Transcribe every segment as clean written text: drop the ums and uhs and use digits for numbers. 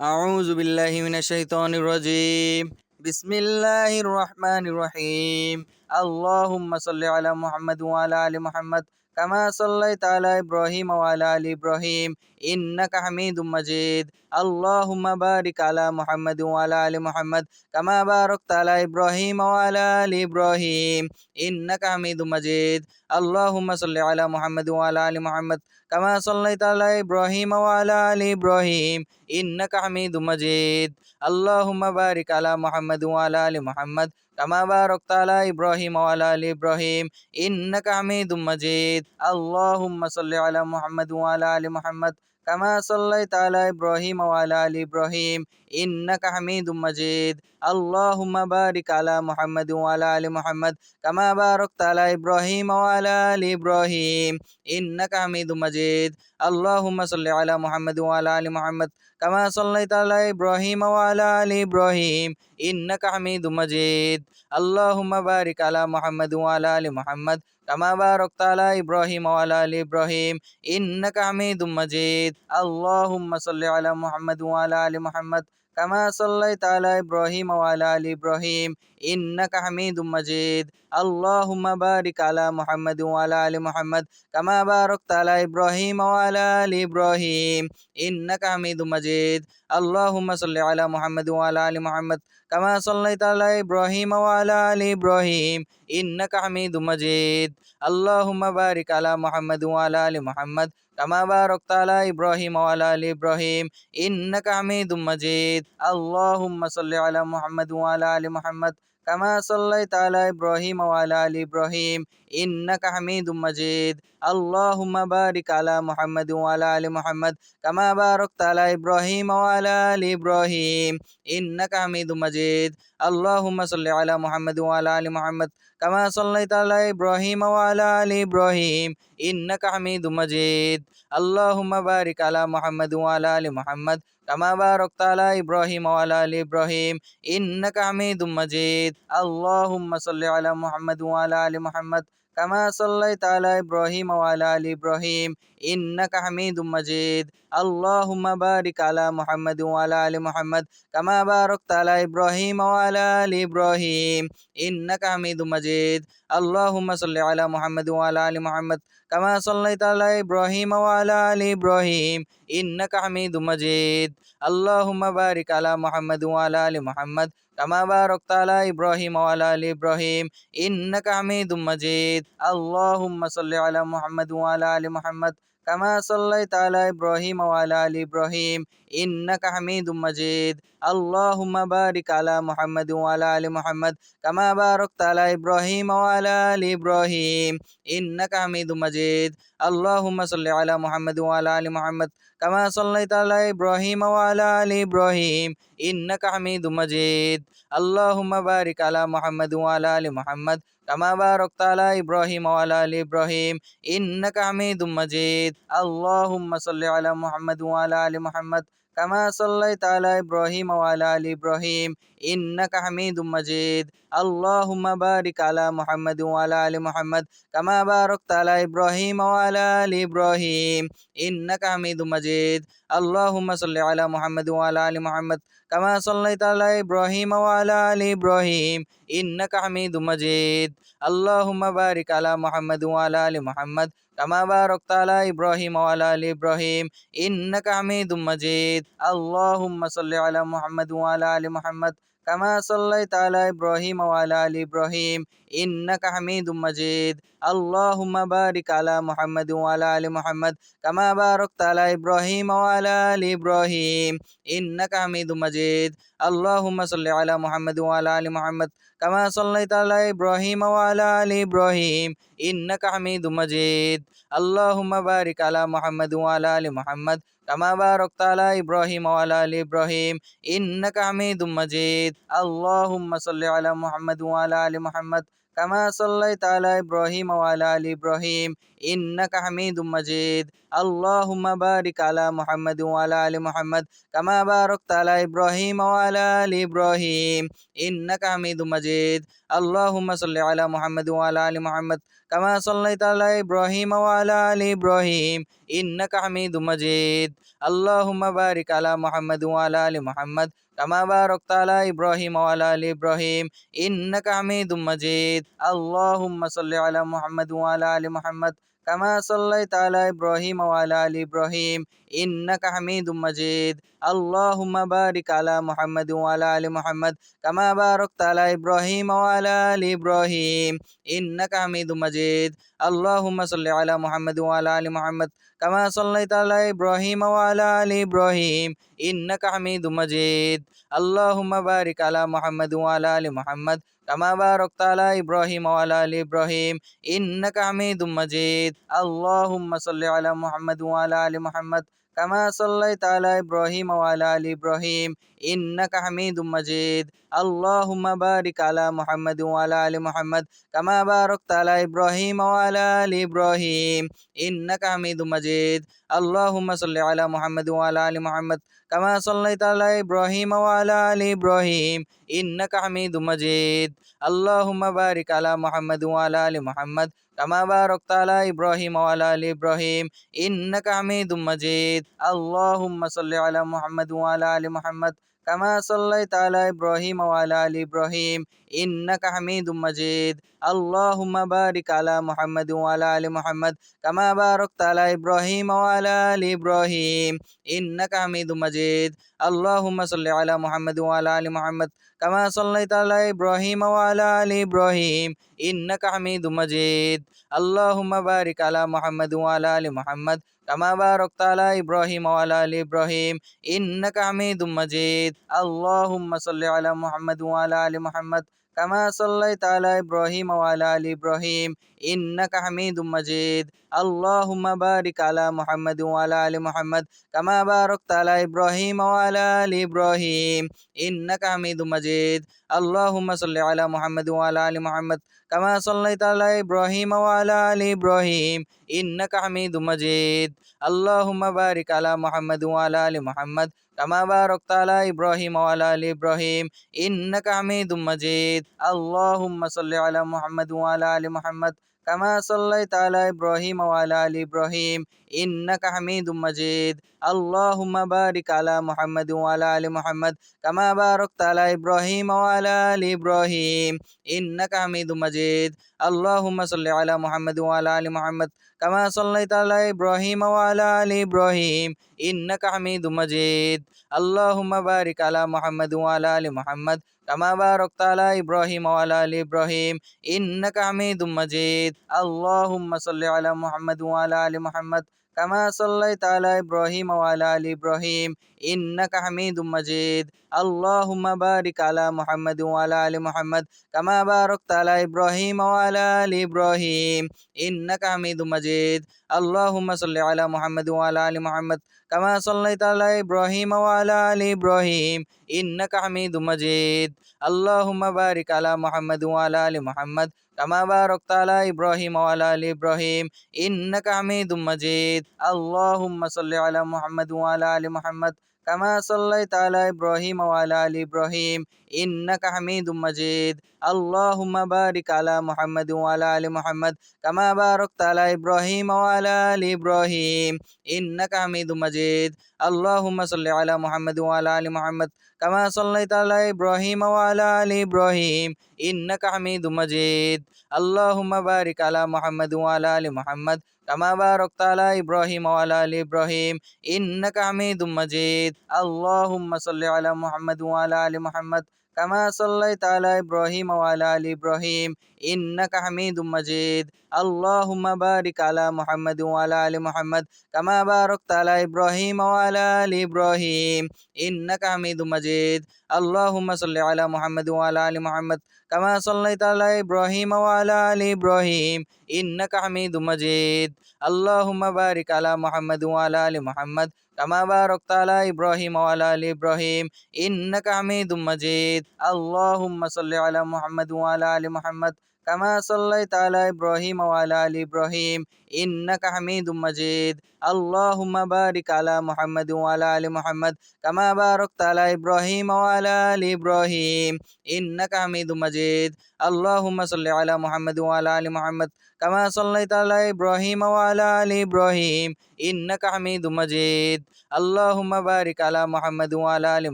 أعوذ بالله من الشيطان الرجيم. بسم الله الرحمن الرحيم. اللهم صل على محمد وعلى آل محمد كما صليت على إبراهيم وعلى آل إبراهيم إنك حميد مجيد. اللهم بارك على محمد وعلى آل محمد كما باركت على إبراهيم وعلى آل إبراهيم إنك حميد مجيد. اللهم صل على محمد وعلى آل محمد كما صليت على إبراهيم وعلى آل إبراهيم إنك حميد مجيد. اللهم بارك على محمد وعلى آل محمد كما باركت على إبراهيم وعلى آل إبراهيم إنك حميد مجيد. اللهم صل على محمد وعلى آل محمد كما صليت على إبراهيم وعلى آل إبراهيم إنك حميد مجيد. اللهم بارك على محمد وعلى آل محمد كما باركت على إبراهيم وعلى آل إبراهيم إنك حميد مجيد. اللهم صل على محمد وعلى آل محمد كما صليت على إبراهيم وعلى آل إبراهيم إنك حميد مجيد. اللهم بارك على محمد وعلى آل محمد كما باركت على إبراهيم وعلى آل إبراهيم إنك حميد مجيد. اللهم صل على محمد وعلى آل محمد كما صليت على إبراهيم وعلى آل إبراهيم إنك حميد مجيد. اللهم بارك على محمد وعلى آل محمد كما باركت على إبراهيم وعلى آل إبراهيم إنك حميد مجيد. اللهم صل على محمد وعلى آل محمد كما صليت على إبراهيم وعلى آل إبراهيم إنك حميد مجيد. اللهم بارك على محمد وعلى آل محمد كما باركت على إبراهيم وعلى آل إبراهيم إنك حميد مجيد. اللهم صل على محمد وعلى آل محمد كما صليت على إبراهيم وعلى آل إبراهيم إنك حميد مجيد. اللهم بارك على محمد وعلى آل محمد كما باركت على إبراهيم وعلى آل إبراهيم إنك حميد مجيد. اللهم صل على محمد وعلى آل محمد كما صليت على إبراهيم وعلى آل إبراهيم إنك حميد مجيد. اللهم بارك على محمد وعلى آل محمد كما باركت على إبراهيم وعلى آل إبراهيم إنك حميد مجيد. اللهم صل على محمد وعلى آل محمد كما صليت على إبراهيم وعلى آل إبراهيم إنك حميد مجيد. اللهم بارك على محمد وعلى آل محمد كما باركت على إبراهيم وعلى آل إبراهيم إنك حميد مجيد. اللهم صل على محمد وعلى آل محمد كما صليت على إبراهيم وعلى آل إبراهيم إنك حميد مجيد. اللهم بارك على محمد وعلى آل محمد كما باركت على إبراهيم وعلى آل إبراهيم إنك حميد مجيد. اللهم صل على محمد وعلى آل محمد كما صليت على إبراهيم وعلى آل إبراهيم إنك حميد مجيد. اللهم بارك على محمد وعلى آل محمد كما باركت على إبراهيم وعلى آل إبراهيم إنك حميد مجيد. اللهم صل على محمد وعلى آل محمد كما صليت على إبراهيم وعلى آل إبراهيم إنك حميد مجيد. اللهم بارك على محمد وعلى آل محمد كما باركت على إبراهيم وعلى آل إبراهيم إنك حميد مجيد. اللهم صل على محمد وعلى آل محمد كما صليت على إبراهيم وعلى آل إبراهيم إنك حميد مجيد. اللهم بارك على محمد وعلى آل محمد كما باركت على إبراهيم وعلى آل إبراهيم إنك حميد مجيد. اللهم صل على محمد وعلى آل محمد كما صليت على إبراهيم وعلى آل إبراهيم إنك حميد مجيد. اللهم بارك على محمد وعلى آل محمد كما باركت على إبراهيم وعلى آل إبراهيم إنك حميد مجيد. اللهم صل على محمد وعلى آل محمد كما صليت على إبراهيم وعلى آل إبراهيم إنك حميد مجيد. اللهم بارك على محمد وعلى آل محمد كما باركت على إبراهيم وعلى آل إبراهيم إنك حميد مجيد. اللهم صل على محمد وعلى آل محمد كما صليت على إبراهيم وعلى آل إبراهيم إنك حميد مجيد. اللهم بارك على محمد وعلى آل محمد كما باركت على إبراهيم وعلى آل إبراهيم إنك حميد مجيد. اللهم صل على محمد وعلى آل محمد كما صليت على إبراهيم وعلى آل إبراهيم إنك حميد مجيد اللهم بارك على محمد وعلى آل محمد كما باركت على إبراهيم وعلى آل إبراهيم إنك حميد مجيد اللهم صل على محمد وعلى آل محمد كما صليت على إبراهيم وعلى آل إبراهيم إنك حميد مجيد اللهم بارك على محمد وعلى آل محمد كما باركت على إبراهيم وعلى آل إبراهيم إنك حميد مجيد اللهم صل على محمد وعلى آل محمد كما صليت على إبراهيم وعلى آل إبراهيم إنك حميد مجيد اللهم بارك على محمد وعلى آل محمد كما باركت على إبراهيم وعلى آل إبراهيم إنك حميد مجيد اللهم صل على محمد وعلى آل محمد كما صليت على إبراهيم وعلى آل إبراهيم إنك حميد مجيد اللهم بارك على محمد وعلى آل محمد كما باركت على إبراهيم وعلى آل إبراهيم إنك حميد مجيد اللهم صل على محمد وعلى آل محمد كما صليت على إبراهيم وعلى آل إبراهيم إنك حميد مجيد اللهم بارك على محمد وعلى آل محمد كما باركت على إبراهيم وعلى آل إبراهيم إنك حميد مجيد اللهم صل على محمد وعلى آل محمد كما صليت على إبراهيم وعلى آل إبراهيم إنك حميد مجيد اللهم بارك على محمد وعلى آل محمد كما باركت على إبراهيم وعلى آل إبراهيم إنك حميد مجيد اللهم صل على محمد وعلى آل محمد كما صليت على إبراهيم وعلى آل إبراهيم إنك حميد مجيد اللهم بارك على محمد وعلى آل محمد كما باركت على إبراهيم وعلى آل إبراهيم إنك حميد مجيد اللهم صل على محمد وعلى آل محمد كما صليت على إبراهيم وعلى آل إبراهيم إنك حميد مجيد اللهم بارك على محمد وعلى آل محمد كما باركت على إبراهيم وعلى آل إبراهيم إنك حميد مجيد اللهم صل على محمد وعلى آل محمد كما صليت على إبراهيم وعلى آل إبراهيم إنك حميد مجيد اللهم بارك على محمد وعلى آل محمد كما باركت على إبراهيم وعلى آل إبراهيم إنك حميد مجيد اللهم صل على محمد وعلى آل محمد كما صليت على إبراهيم وعلى آل إبراهيم إنك حميد مجيد اللهم بارك على محمد وعلى آل محمد كما باركت على إبراهيم وعلى آل إبراهيم إنك حميد مجيد اللهم صل على محمد وعلى آل محمد كما صليت على إبراهيم وعلى آل إبراهيم إنك حميد مجيد اللهم بارك على محمد وعلى آل محمد كما باركت على إبراهيم وعلى آل إبراهيم إنك حميد مجيد اللهم صل على محمد وعلى آل محمد كما صليت على إبراهيم وعلى آل إبراهيم إنك حميد مجيد اللهم بارك على محمد وعلى آل محمد كما باركت على إبراهيم وعلى آل إبراهيم إنك حميد مجيد اللهم صل على محمد وعلى آل محمد كما صليت على إبراهيم وعلى آل إبراهيم إنك حميد مجيد اللهم بارك على محمد وعلى آل محمد كما باركت على إبراهيم وعلى آل إبراهيم إنك حميد مجيد اللهم صل على محمد وعلى آل محمد كما صليت على إبراهيم وعلى آل إبراهيم إنك حميد مجيد اللهم بارك على محمد وعلى آل محمد كما باركت على إبراهيم وعلى آل إبراهيم إنك حميد مجيد اللهم صل على محمد وعلى آل محمد كما صليت على إبراهيم وعلى آل إبراهيم إنك حميد مجيد اللهم بارك على محمد وعلى آل محمد كما باركت على إبراهيم وعلى آل إبراهيم إنك حميد مجيد اللهم صل على محمد وعلى آل محمد كما صليت على إبراهيم وعلى آل إبراهيم إنك حميد مجيد اللهم بارك على محمد وعلى آل محمد كما باركت على إبراهيم وعلى آل إبراهيم إنك حميد مجيد اللهم صل على محمد وعلى آل محمد كما صليت على إبراهيم وعلى آل إبراهيم إنك حميد مجيد اللهم بارك على محمد وعلى آل محمد كما باركت على إبراهيم وعلى آل إبراهيم إنك حميد مجيد اللهم صل على محمد وعلى آل محمد كما صليت على إبراهيم وعلى آل إبراهيم إنك حميد مجيد اللهم بارك على محمد وعلى آل محمد كما باركت على إبراهيم وعلى آل إبراهيم إنك حميد مجيد اللهم صل على محمد وعلى آل محمد كما صليت على إبراهيم وعلى آل إبراهيم إنك حميد مجيد اللهم بارك على محمد وعلى آل محمد كما باركت على إبراهيم وعلى آل إبراهيم إنك حميد مجيد اللهم صل على محمد وعلى آل محمد كما صليت على إبراهيم وعلى آل إبراهيم إنك حميد مجيد اللهم بارك على محمد وعلى آل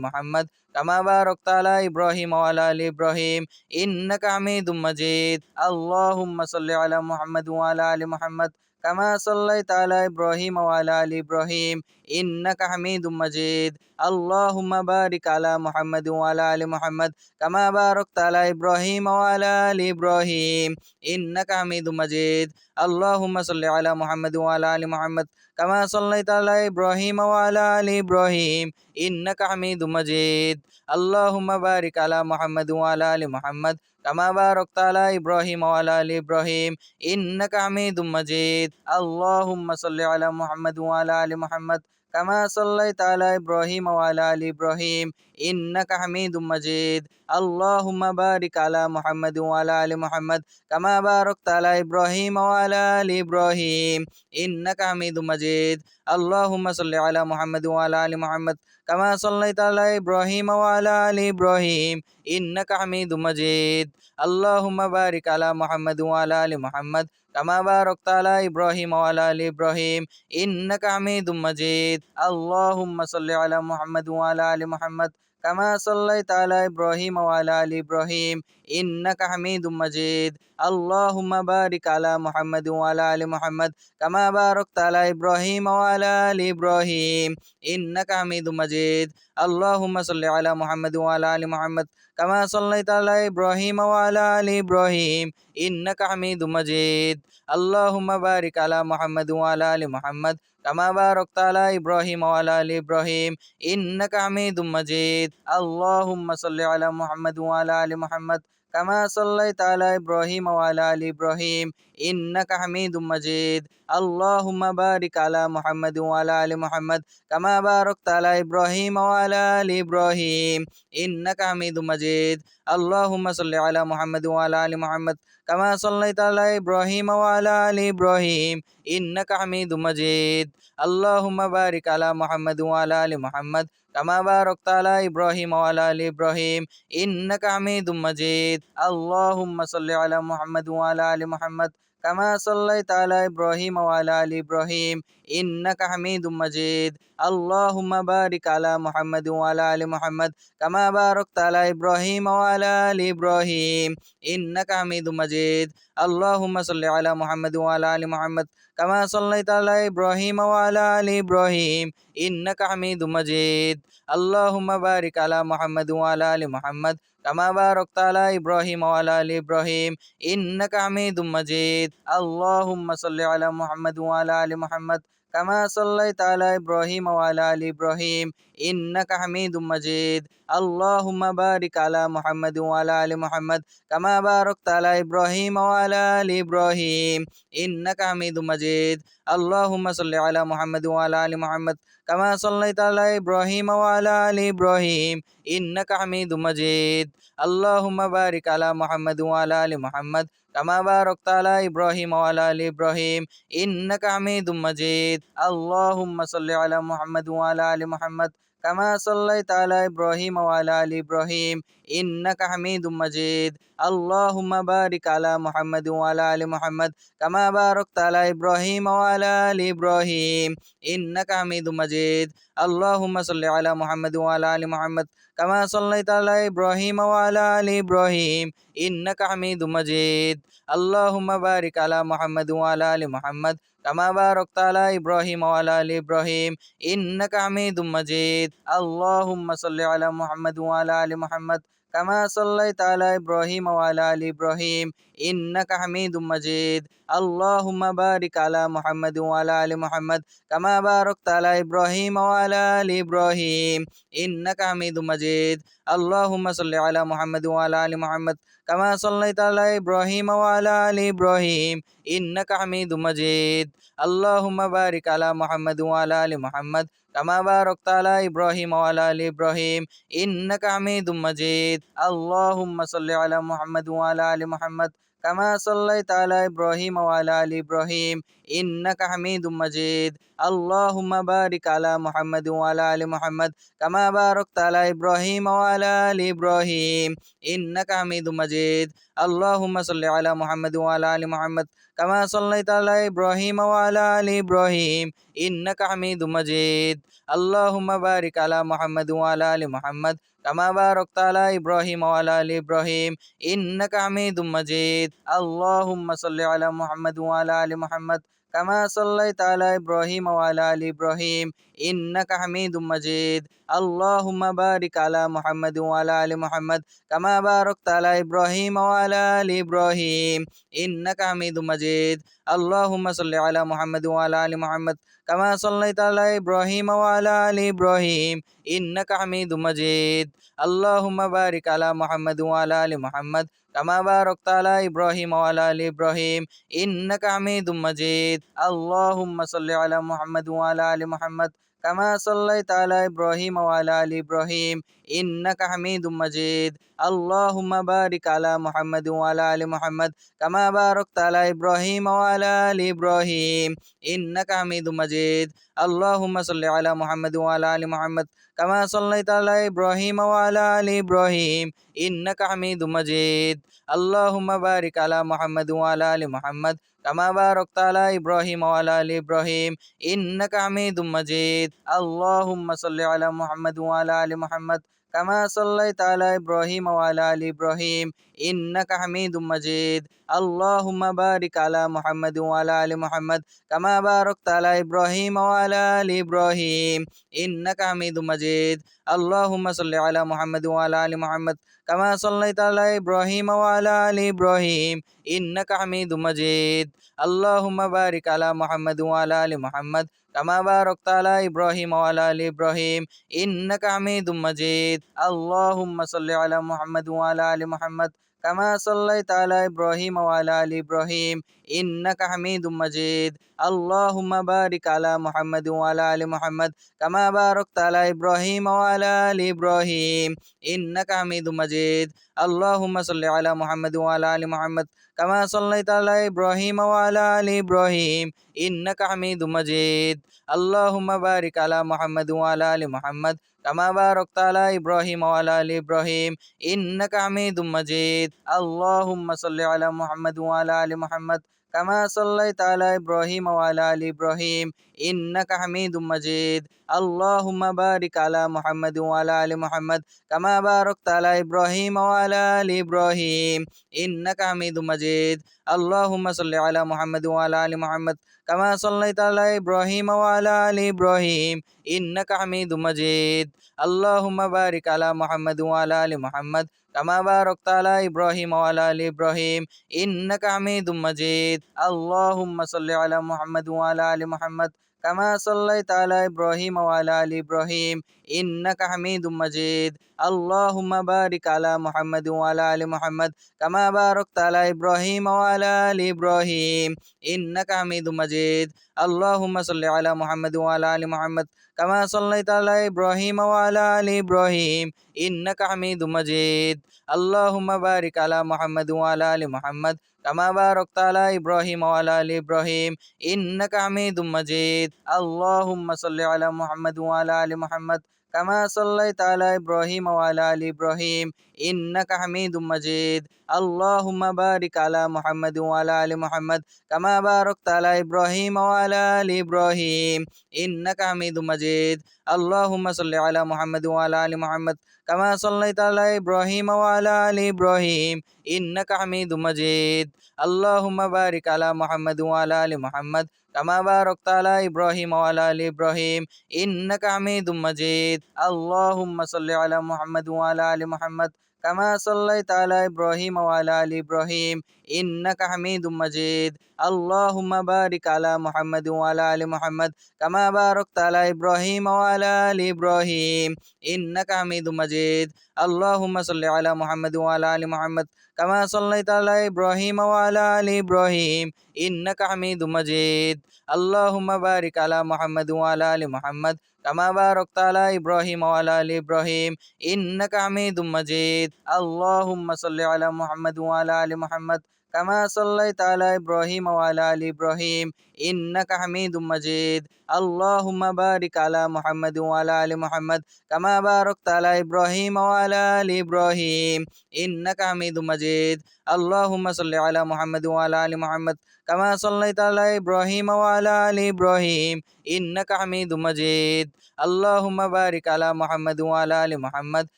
محمد كما باركت على إبراهيم وعلى آل إبراهيم إنك حميد مجيد اللهم صل على محمد وعلى آل محمد كما صليت على إبراهيم وعلى آل إبراهيم إنك حميد مجيد اللهم بارك على محمد وعلى آل محمد كما باركت على إبراهيم وعلى آل إبراهيم إنك حميد مجيد اللهم صل على محمد وعلى آل محمد كما صليت على إبراهيم وعلى آل إبراهيم إنك حميد مجيد اللهم بارك على محمد وعلى آل محمد كما باركت على إبراهيم وعلى آل إبراهيم إنك حميد مجيد اللهم صل على محمد وعلى آل محمد كما صليت على إبراهيم وعلى آل إبراهيم إنك حميد مجيد اللهم بارك على محمد وعلى آل محمد كما باركت على إبراهيم وعلى آل إبراهيم إنك حميد مجيد اللهم صل على محمد وعلى آل محمد كما صليت على إبراهيم وعلى آل إبراهيم إنك حميد مجيد اللهم بارك على محمد وعلى آل محمد كما باركت على إبراهيم وعلى آل إبراهيم إنك حميد مجيد اللهم صل على محمد وعلى آل محمد كما صليت على إبراهيم وعلى آل إبراهيم إنك حميد مجيد اللهم بارك على محمد وعلى آل محمد كما باركت على إبراهيم وعلى آل إبراهيم إنك حميد مجيد اللهم صل على محمد وعلى آل محمد كما صليت على إبراهيم وعلى آل إبراهيم إنك حميد مجيد اللهم بارك على محمد وعلى آل محمد كما باركت على إبراهيم وعلى آل إبراهيم إنك حميد مجيد اللهم صل على محمد وعلى آل محمد كما صليت على إبراهيم وعلى آل إبراهيم إنك حميد مجيد اللهم بارك على محمد وعلى آل محمد كما باركت على إبراهيم وعلى آل إبراهيم إنك حميد مجيد اللهم صل على محمد وعلى آل محمد كما صليت على إبراهيم وعلى آل إبراهيم إنك حميد مجيد اللهم بارك على محمد وعلى آل محمد كما باركت على إبراهيم وعلى آل إبراهيم إنك حميد مجيد اللهم صل على محمد وعلى آل محمد كما صليت على إبراهيم وعلى آل إبراهيم إنك حميد مجيد اللهم بارك على محمد وعلى آل محمد كما باركت على إبراهيم وعلى آل إبراهيم إنك حميد مجيد اللهم صل على محمد وعلى آل محمد كما صليت على إبراهيم وعلى آل إبراهيم إنك حميد مجيد اللهم بارك على محمد وعلى آل محمد كما باركت على إبراهيم وعلى آل إبراهيم إنك حميد مجيد اللهم صل على محمد وعلى آل محمد كما صليت على إبراهيم وعلى آل إبراهيم إنك حميد مجيد اللهم بارك على محمد وعلى آل محمد كما باركت على إبراهيم وعلى آل إبراهيم إنك حميد مجيد اللهم صل على محمد وعلى آل محمد كما صليت على إبراهيم وعلى آل إبراهيم إنك حميد مجيد اللهم بارك على محمد وعلى آل محمد كما باركت على إبراهيم وعلى آل إبراهيم إنك حميد مجيد اللهم صل على محمد وعلى آل محمد كما صليت على إبراهيم وعلى آل إبراهيم إنك حميد مجيد اللهم بارك على محمد وعلى آل محمد كما باركت على إبراهيم وعلى آل إبراهيم إنك حميد مجيد اللهم صل على محمد وعلى آل محمد كما صليت على إبراهيم وعلى آل إبراهيم إنك حميد مجيد اللهم بارك على محمد وعلى آل محمد كما باركت على إبراهيم وعلى آل إبراهيم إنك حميد مجيد اللهم صل على محمد وعلى آل محمد كما صليت على إبراهيم وعلى آل إبراهيم إنك حميد مجيد اللهم بارك على محمد وعلى آل محمد كما باركت على إبراهيم وعلى آل إبراهيم إنك حميد مجيد اللهم صل على محمد وعلى آل محمد كما صليت على إبراهيم وعلى آل إبراهيم إنك حميد مجيد اللهم بارك على محمد وعلى آل محمد كما باركت على إبراهيم وعلى آل إبراهيم إنك حميد مجيد اللهم صل على محمد وعلى آل محمد كما صليت على إبراهيم وعلى آل إبراهيم إنك حميد مجيد اللهم بارك على محمد وعلى آل محمد كما باركت على إبراهيم وعلى آل إبراهيم إنك حميد مجيد اللهم صل على محمد وعلى آل محمد كما صليت على إبراهيم وعلى آل إبراهيم إنك حميد مجيد اللهم بارك على محمد وعلى آل محمد كما باركت على إبراهيم وعلى آل إبراهيم إنك حميد مجيد اللهم صل على محمد وعلى آل محمد كما صليت على إبراهيم وعلى آل إبراهيم إنك حميد مجيد اللهم بارك على محمد وعلى آل محمد كما باركت على إبراهيم وعلى آل إبراهيم إنك حميد مجيد اللهم صل على محمد وعلى آل محمد كما صليت على إبراهيم وعلى آل إبراهيم إنك حميد مجيد اللهم بارك على محمد وعلى آل محمد كما باركت على إبراهيم وعلى آل إبراهيم إنك حميد مجيد اللهم صل على محمد وعلى آل محمد كما صليت على إبراهيم وعلى آل إبراهيم إنك حميد مجيد اللهم بارك على محمد وعلى آل محمد كما باركت على إبراهيم وعلى آل إبراهيم إنك حميد مجيد اللهم صل على محمد وعلى آل محمد كما صليت على إبراهيم وعلى آل إبراهيم إنك حميد مجيد اللهم بارك على محمد وعلى آل محمد كما باركت على إبراهيم وعلى آل إبراهيم إنك حميد مجيد اللهم صل على محمد وعلى آل محمد كما صليت على إبراهيم وعلى آل إبراهيم إنك حميد مجيد اللهم بارك على محمد وعلى آل محمد كما باركت على إبراهيم وعلى آل إبراهيم إنك حميد مجيد اللهم صل على محمد وعلى آل محمد كما صليت على إبراهيم وعلى آل إبراهيم إنك حميد مجيد اللهم بارك على محمد وعلى آل محمد كما باركت على إبراهيم وعلى آل إبراهيم إنك حميد مجيد اللهم صل على محمد وعلى آل محمد كما صليت على إبراهيم وعلى آل إبراهيم إنك حميد مجيد اللهم بارك على محمد وعلى آل محمد كما باركت على إبراهيم وعلى آل إبراهيم إنك حميد مجيد اللهم صل على محمد وعلى آل محمد كما صليت على إبراهيم وعلى آل إبراهيم إنك حميد مجيد اللهم بارك على محمد وعلى آل محمد كما باركت على إبراهيم وعلى آل إبراهيم إنك حميد مجيد اللهم صل على محمد وعلى آل محمد كما صليت على إبراهيم وعلى آل إبراهيم إنك حميد مجيد اللهم بارك على محمد وعلى آل محمد كما باركت على إبراهيم وعلى آل إبراهيم إنك حميد مجيد اللهم صل على محمد وعلى آل محمد كما صليت على إبراهيم وعلى آل إبراهيم إنك حميد مجيد اللهم بارك على محمد وعلى آل محمد كما باركت على إبراهيم وعلى آل إبراهيم إنك حميد مجيد اللهم صل على محمد وعلى آل محمد كما صليت على إبراهيم وعلى آل إبراهيم إنك حميد مجيد اللهم بارك على محمد وعلى آل محمد كما باركت على إبراهيم وعلى آل إبراهيم إنك حميد مجيد اللهم صل على محمد وعلى آل محمد كما صليت على إبراهيم وعلى آل إبراهيم إنك حميد مجيد اللهم بارك على محمد وعلى آل محمد كما باركت على إبراهيم وعلى آل إبراهيم إنك حميد مجيد اللهم صل على محمد وعلى آل محمد كما صليت على إبراهيم وعلى آل إبراهيم إنك حميد مجيد اللهم بارك على محمد وعلى آل محمد كما باركت على إبراهيم وعلى آل إبراهيم إنك حميد مجيد اللهم صل على محمد وعلى آل محمد كما صليت على إبراهيم وعلى آل إبراهيم إنك حميد مجيد اللهم بارك على محمد وعلى آل محمد كما باركت على إبراهيم وعلى آل إبراهيم إنك حميد مجيد اللهم صل على محمد وعلى آل محمد كما صليت على إبراهيم وعلى آل إبراهيم إنك حميد مجيد اللهم بارك على محمد وعلى آل محمد كما باركت على إبراهيم وعلى آل إبراهيم إنك حميد مجيد اللهم صل على محمد وعلى آل محمد كما صليت على إبراهيم وعلى آل إبراهيم إنك حميد مجيد اللهم بارك على محمد وعلى آل محمد كما باركت على إبراهيم وعلى آل إبراهيم إنك حميد مجيد اللهم صل على محمد وعلى آل محمد كما صليت على إبراهيم وعلى آل إبراهيم إنك حميد مجيد اللهم بارك على محمد وعلى آل محمد كما باركت على إبراهيم وعلى آل إبراهيم إنك حميد مجيد اللهم صل على محمد وعلى آل محمد كما صليت على إبراهيم وعلى آل إبراهيم إنك حميد مجيد اللهم بارك على محمد وعلى آل محمد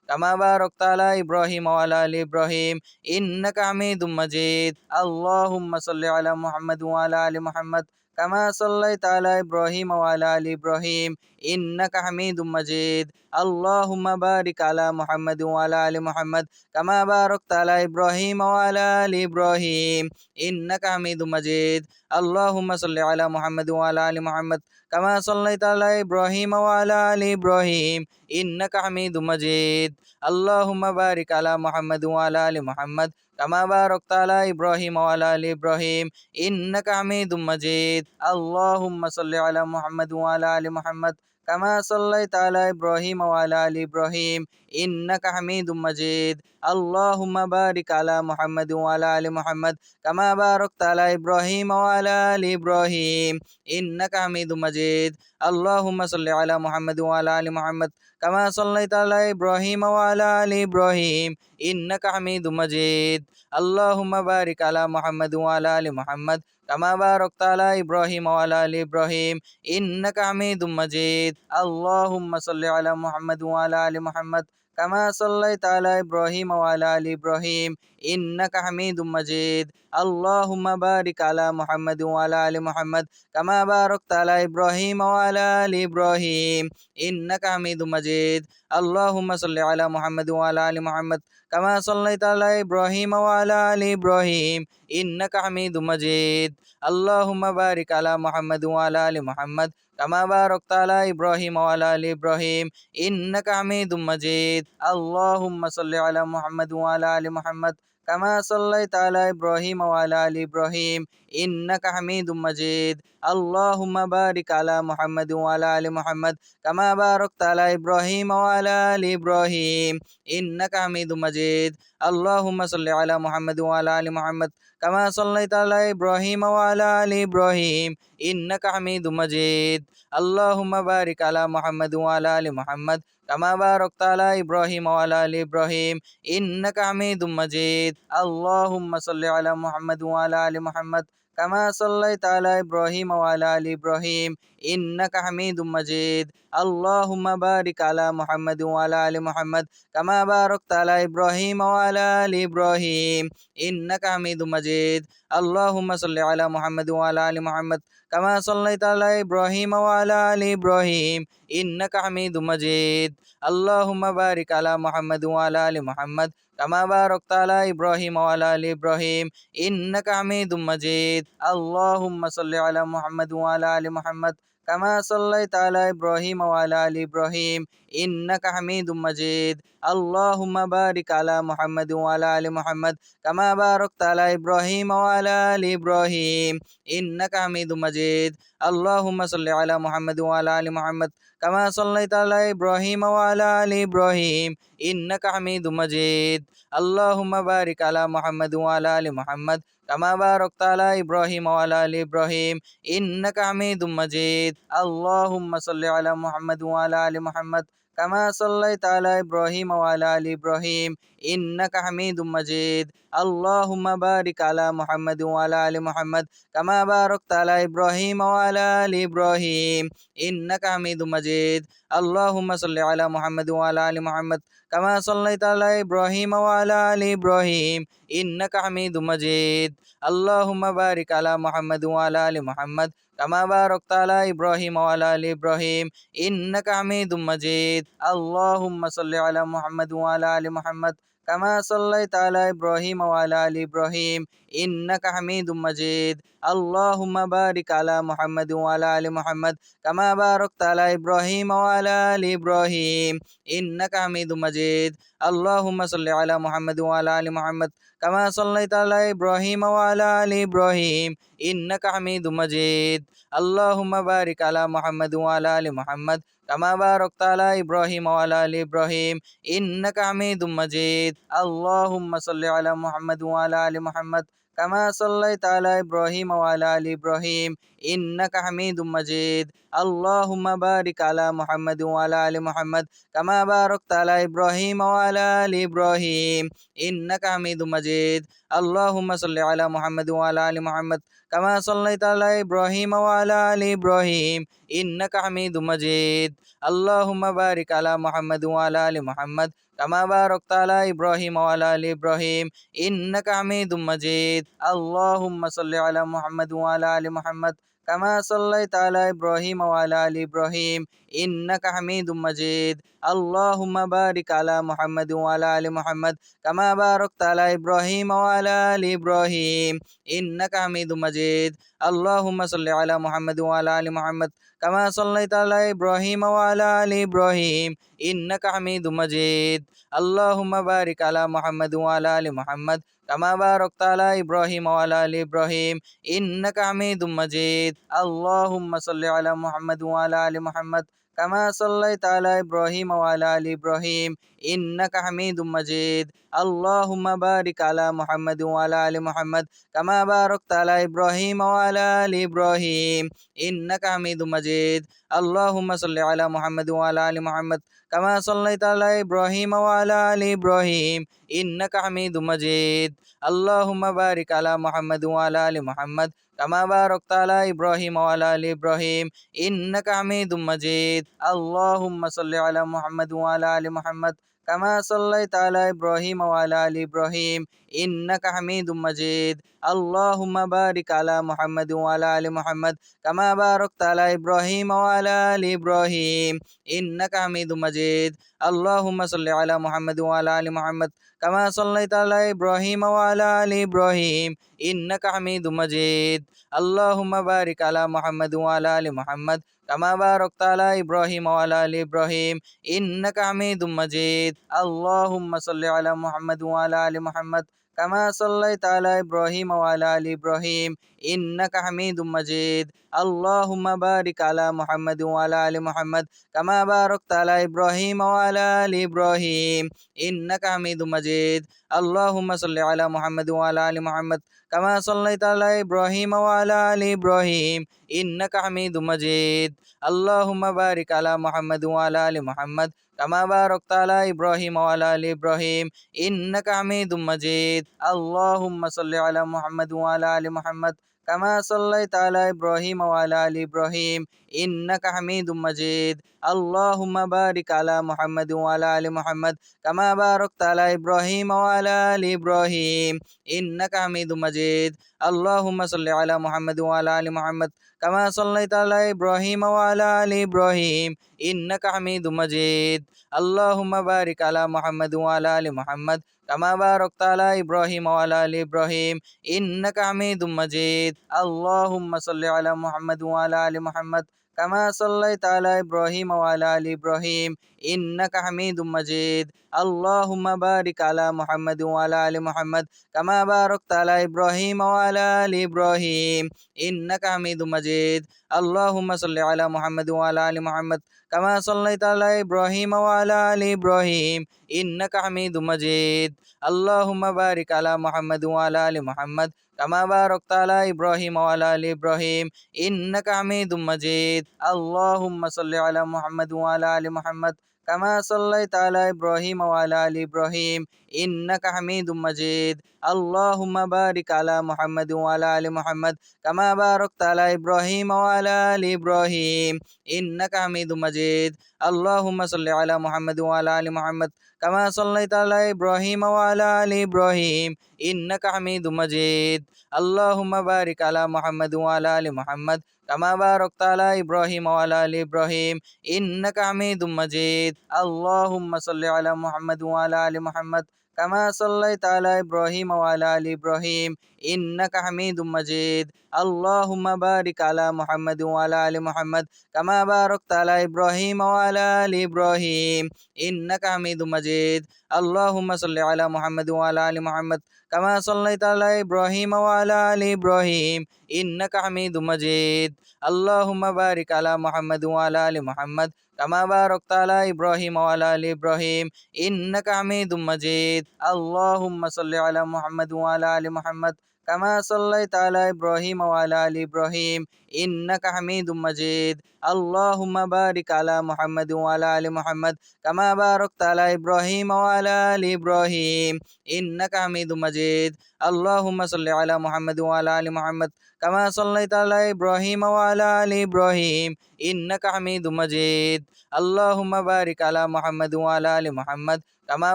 كما باركت على إبراهيم وعلى آل إبراهيم إنك حميد مجيد اللهم صل على محمد وعلى آل محمد كما صليت على إبراهيم وعلى آل إبراهيم إنك حميد مجيد اللهم بارك على محمد وعلى آل محمد كما باركت على إبراهيم وعلى آل إبراهيم إنك حميد مجيد اللهم صل على محمد وعلى آل محمد كما صليت على إبراهيم وعلى آل إبراهيم إنك حميد مجيد اللهم بارك على محمد وعلى آل محمد كما باركت على إبراهيم وعلى آل إبراهيم إنك حميد مجيد اللهم صل على محمد وعلى آل محمد كما صليت على إبراهيم وعلى آل إبراهيم إنك حميد مجيد اللهم بارك على محمد وعلى آل محمد كما باركت على إبراهيم وعلى آل إبراهيم إنك حميد مجيد اللهم صل على محمد وعلى آل محمد كما صليت على إبراهيم وعلى آل إبراهيم إنك حميد مجيد اللهم بارك على محمد وعلى آل محمد كما باركت على إبراهيم وعلى آل إبراهيم إنك حميد مجيد اللهم صل على محمد وعلى آل محمد كما صليت على إبراهيم وعلى آل إبراهيم إنك حميد مجيد اللهم بارك على محمد وعلى آل محمد كما باركت على إبراهيم وعلى آل إبراهيم إنك حميد مجيد اللهم صل على محمد وعلى آل محمد كما صليت على إبراهيم وعلى آل إبراهيم إنك حميد مجيد اللهم بارك على محمد وعلى آل محمد كما باركت على إبراهيم وعلى آل إبراهيم إنك حميد مجيد اللهم صل على محمد وعلى آل محمد كما صليت على إبراهيم وعلى آل إبراهيم إنك حميد مجيد اللهم بارك على محمد وعلى آل محمد كما باركت على إبراهيم وعلى آل إبراهيم إنك حميد مجيد اللهم صل على محمد وعلى آل محمد كما صليت على إبراهيم وعلى آل إبراهيم إنك حميد مجيد اللهم بارك على محمد وعلى آل محمد كما باركت على إبراهيم وعلى آل إبراهيم إنك حميد مجيد اللهم صل على محمد وعلى آل محمد كما صليت على إبراهيم وعلى آل إبراهيم إنك حميد مجيد اللهم بارك على محمد وعلى آل محمد كما باركت على إبراهيم وعلى آل إبراهيم إنك حميد مجيد اللهم صل على محمد وعلى آل محمد كما صليت على إبراهيم وعلى آل إبراهيم إنك حميد مجيد اللهم بارك على محمد وعلى آل محمد كما باركت على إبراهيم وعلى آل إبراهيم إنك حميد مجيد اللهم صل على محمد وعلى آل محمد كما صليت على إبراهيم وعلى آل إبراهيم إنك حميد مجيد اللهم بارك على محمد وعلى آل محمد كما باركت على إبراهيم وعلى آل إبراهيم إنك حميد مجيد اللهم صل على محمد وعلى آل محمد كما صليت على إبراهيم وعلى آل إبراهيم إنك حميد مجيد اللهم بارك على محمد وعلى آل محمد كما باركت على إبراهيم وعلى آل إبراهيم إنك حميد مجيد اللهم صل على محمد وعلى آل محمد كما صليت على إبراهيم وعلى آل إبراهيم إنك حميد مجيد اللهم بارك على محمد وعلى آل محمد كما باركت على إبراهيم وعلى آل إبراهيم إنك حميد مجيد اللهم صل على محمد وعلى آل محمد كما صليت على إبراهيم وعلى آل إبراهيم إنك حميد مجيد اللهم بارك على محمد وعلى آل محمد كما باركت على إبراهيم وعلى آل إبراهيم إنك حميد مجيد اللهم صل على محمد وعلى آل محمد كما صليت على إبراهيم وعلى آل إبراهيم إنك حميد مجيد اللهم بارك على محمد وعلى آل محمد كما باركت على إبراهيم وعلى آل إبراهيم إنك حميد مجيد اللهم صل على محمد وعلى آل محمد كما صليت على إبراهيم وعلى آل إبراهيم إنك حميد مجيد اللهم بارك على محمد وعلى آل محمد كما باركت على إبراهيم وعلى آل إبراهيم إنك حميد مجيد اللهم صل على محمد وعلى آل محمد كما صليت على إبراهيم وعلى آل إبراهيم إنك حميد مجيد اللهم بارك على محمد وعلى آل محمد كما باركت على إبراهيم وعلى آل إبراهيم إنك حميد مجيد اللهم صل على محمد وعلى آل محمد كما صليت على إبراهيم وعلى آل إبراهيم إنك حميد مجيد اللهم بارك على محمد وعلى آل محمد كما باركت على إبراهيم وعلى آل إبراهيم إنك حميد مجيد اللهم صل على محمد وعلى آل محمد كما صليت على إبراهيم وعلى آل إبراهيم إنك حميد مجيد اللهم بارك على محمد وعلى آل محمد كما باركت على إبراهيم وعلى آل إبراهيم إنك حميد مجيد اللهم صل على محمد وعلى آل محمد كما صليت على إبراهيم وعلى آل إبراهيم إنك حميد مجيد اللهم بارك على محمد وعلى آل محمد كما باركت على إبراهيم وعلى آل إبراهيم إنك حميد مجيد اللهم صل على محمد وعلى آل محمد كما صليت على إبراهيم وعلى آل إبراهيم إنك حميد مجيد اللهم بارك على محمد وعلى آل محمد كما باركت على إبراهيم وعلى آل إبراهيم إنك حميد مجيد اللهم صل على محمد وعلى آل محمد كما صليت على إبراهيم وعلى آل إبراهيم إنك حميد مجيد اللهم بارك على محمد وعلى آل محمد كما باركت على إبراهيم وعلى آل إبراهيم إنك حميد مجيد اللهم صل على محمد وعلى آل محمد كما صليت على إبراهيم وعلى آل إبراهيم إنك حميد مجيد اللهم بارك على محمد وعلى آل محمد كما باركت على إبراهيم وعلى آل إبراهيم إنك حميد مجيد اللهم صل على محمد وعلى آل محمد كما صليت على إبراهيم وعلى آل إبراهيم إنك حميد مجيد اللهم بارك على محمد وعلى آل محمد كما باركت على إبراهيم وعلى آل إبراهيم إنك حميد مجيد اللهم صل على محمد وعلى آل محمد كما صليت على إبراهيم وعلى آل إبراهيم إنك حميد مجيد اللهم بارك على محمد وعلى آل محمد كما باركت على إبراهيم وعلى آل إبراهيم إنك حميد مجيد اللهم صل على محمد وعلى آل محمد كما صليت على إبراهيم وعلى آل إبراهيم إنك حميد مجيد اللهم بارك على محمد وعلى آل محمد كما باركت على إبراهيم وعلى آل إبراهيم إنك حميد مجيد اللهم صل على محمد وعلى آل محمد كما صليت على إبراهيم وعلى آل إبراهيم إنك حميد مجيد اللهم بارك على محمد وعلى آل محمد كما باركت على إبراهيم وعلى آل إبراهيم إنك حميد مجيد اللهم صل على محمد وعلى آل محمد كما صليت على إبراهيم وعلى آل إبراهيم إنك حميد مجيد اللهم بارك على محمد وعلى آل محمد كما باركت على إبراهيم وعلى آل إبراهيم إنك حميد مجيد اللهم صل على محمد وعلى آل محمد كما صليت على إبراهيم وعلى آل إبراهيم إنك حميد مجيد اللهم بارك على محمد وعلى آل محمد كما باركت على إبراهيم وعلى آل إبراهيم إنك حميد مجيد اللهم صل على محمد وعلى آل محمد كما صليت على إبراهيم وعلى آل إبراهيم إنك حميد مجيد اللهم بارك على محمد وعلى آل محمد كما باركت على إبراهيم وعلى آل إبراهيم إنك حميد مجيد اللهم صل على محمد وعلى آل محمد كما صليت على إبراهيم وعلى آل إبراهيم إنك حميد مجيد اللهم بارك على محمد وعلى آل محمد كما باركت على إبراهيم وعلى آل إبراهيم إنك حميد مجيد اللهم صل على محمد وعلى آل محمد كما صليت على إبراهيم وعلى آل إبراهيم إنك حميد مجيد اللهم بارك على محمد وعلى آل محمد كما باركت على إبراهيم وعلى آل إبراهيم إنك حميد مجيد اللهم صل على محمد وعلى آل محمد كما صليت على إبراهيم وعلى آل إبراهيم إنك حميد مجيد اللهم بارك على محمد وعلى آل محمد كما باركت على إبراهيم وعلى آل إبراهيم إنك حميد مجيد اللهم صل على محمد وعلى آل محمد كما صليت على إبراهيم وعلى آل إبراهيم إنك حميد مجيد اللهم بارك على محمد وعلى آل محمد كما باركت على إبراهيم وعلى آل إبراهيم إنك حميد مجيد اللهم صل على محمد وعلى آل محمد كما صليت على إبراهيم وعلى آل إبراهيم إنك حميد مجيد اللهم بارك على محمد وعلى آل محمد كما باركت على إبراهيم وعلى آل إبراهيم إنك حميد مجيد اللهم صل على محمد وعلى آل محمد كما صليت على إبراهيم وعلى آل إبراهيم إنك حميد مجيد اللهم بارك على محمد وعلى آل محمد كما